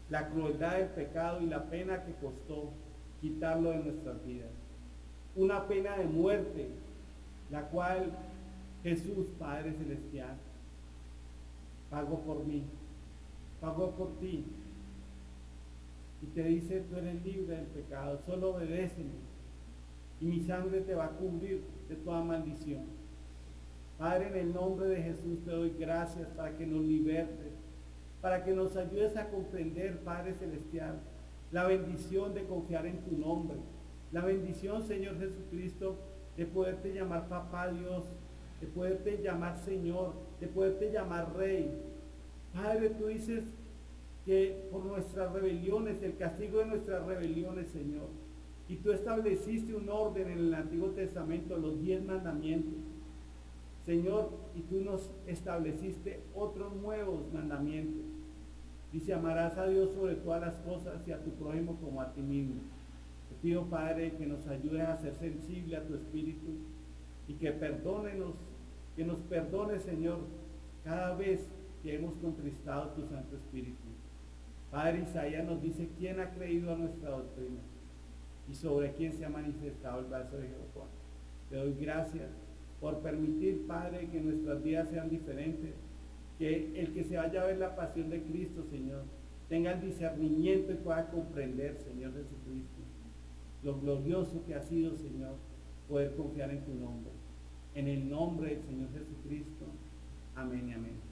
la crueldad del pecado y la pena que costó quitarlo de nuestras vidas. Una pena de muerte, la cual Jesús, Padre Celestial, pagó por mí, pagó por ti. Y te dice, tú eres libre del pecado, solo obedéceme. Y mi sangre te va a cubrir de toda maldición. Padre, en el nombre de Jesús te doy gracias para que nos libertes, para que nos ayudes a comprender, Padre Celestial, la bendición de confiar en tu nombre. La bendición, Señor Jesucristo, de poderte llamar Papá Dios, de poderte llamar Señor, de poderte llamar Rey. Padre, tú dices que por nuestras rebeliones, el castigo de nuestras rebeliones, Señor, y tú estableciste un orden en el Antiguo Testamento, los 10 mandamientos, Señor, y tú nos estableciste otros nuevos mandamientos. Dice, amarás a Dios sobre todas las cosas y a tu prójimo como a ti mismo. Te pido, Padre, que nos ayudes a ser sensible a tu Espíritu y que nos perdones, Señor, cada vez que hemos contristado tu Santo Espíritu. Padre, Isaías nos dice, ¿quién ha creído a nuestra doctrina? Y sobre quién se ha manifestado el brazo de Jehová. Te doy gracias por permitir, Padre, que nuestras vidas sean diferentes, que el que se vaya a ver la pasión de Cristo, Señor, tenga el discernimiento y pueda comprender, Señor Jesucristo, lo glorioso que ha sido, Señor, poder confiar en tu nombre. En el nombre del Señor Jesucristo. Amén y amén.